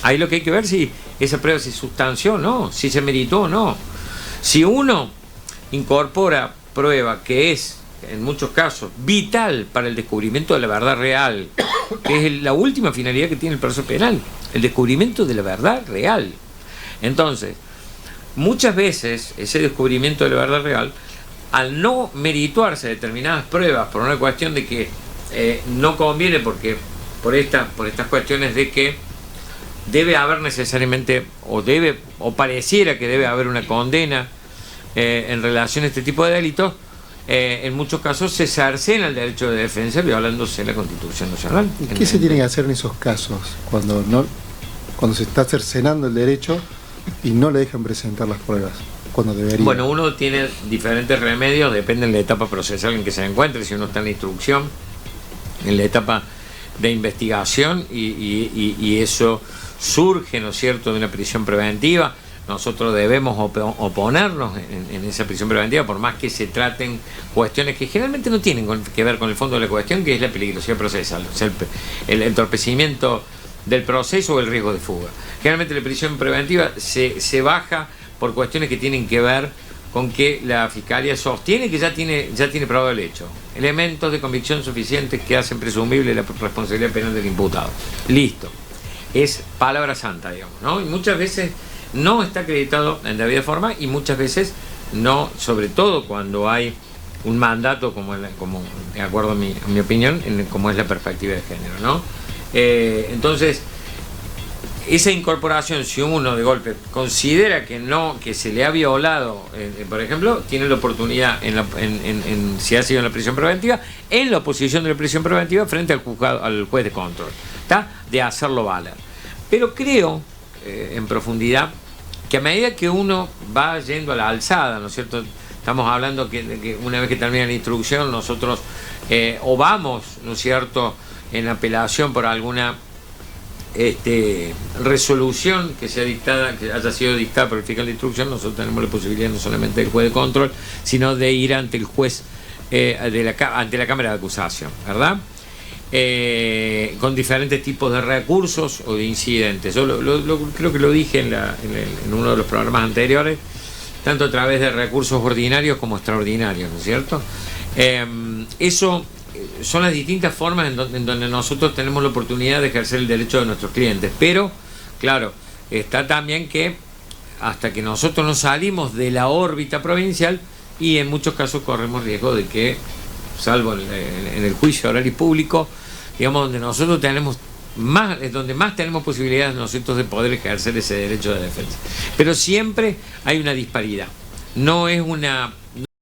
ahí lo que hay que ver si esa prueba se sustanció o no, si se meritó o no. Si uno incorpora prueba que es, en muchos casos, vital para el descubrimiento de la verdad real, que es la última finalidad que tiene el proceso penal, el descubrimiento de la verdad real. Entonces, muchas veces ese descubrimiento de la verdad real, al no merituarse determinadas pruebas por una cuestión de que no conviene, porque por estas cuestiones de que debe haber necesariamente, o pareciera que debe haber una condena en relación a este tipo de delitos, en muchos casos se cercena el derecho de defensa violándose la Constitución Nacional. ¿Y qué se tiene que hacer en esos casos cuando se está cercenando el derecho y no le dejan presentar las pruebas cuando debería? Bueno, uno tiene diferentes remedios, depende de la etapa procesal en que se encuentre. Si uno está en la instrucción, en la etapa de investigación y eso surge, ¿no es cierto?, de una prisión preventiva, nosotros debemos oponernos en esa prisión preventiva, por más que se traten cuestiones que generalmente no tienen que ver con el fondo de la cuestión, que es la peligrosidad procesal, o sea, el entorpecimiento del proceso o el riesgo de fuga. Generalmente la prisión preventiva se baja por cuestiones que tienen que ver con que la Fiscalía sostiene que ya tiene probado el hecho, elementos de convicción suficientes que hacen presumible la responsabilidad penal del imputado. Listo. Es palabra santa, digamos, ¿no? Y muchas veces no está acreditado en debida forma y muchas veces no, sobre todo cuando hay un mandato como de acuerdo a mi opinión, como es la perspectiva de género, ¿no? Entonces, esa incorporación, si uno de golpe considera que se le ha violado, por ejemplo, tiene la oportunidad, si ha sido en la prisión preventiva, en la oposición de la prisión preventiva frente al juez de control, ¿está?, de hacerlo valer. Pero creo, en profundidad, que a medida que uno va yendo a la alzada, ¿no es cierto?, estamos hablando que una vez que termina la instrucción, nosotros o vamos, ¿no es cierto?, en apelación por alguna resolución que sea dictada, que haya sido dictada por el fiscal de instrucción, nosotros tenemos la posibilidad no solamente del juez de control, sino de ir ante el juez ante la Cámara de Acusación, ¿verdad? Con diferentes tipos de recursos o de incidentes. Yo creo que lo dije en uno de los programas anteriores, tanto a través de recursos ordinarios como extraordinarios, ¿no es cierto? Eso son las distintas formas en donde nosotros tenemos la oportunidad de ejercer el derecho de nuestros clientes, pero claro, está también que hasta que nosotros no salimos de la órbita provincial, y en muchos casos corremos riesgo de que, salvo en el juicio oral y público, digamos, donde nosotros tenemos donde más tenemos posibilidades nosotros de poder ejercer ese derecho de defensa. Pero siempre hay una disparidad. No es una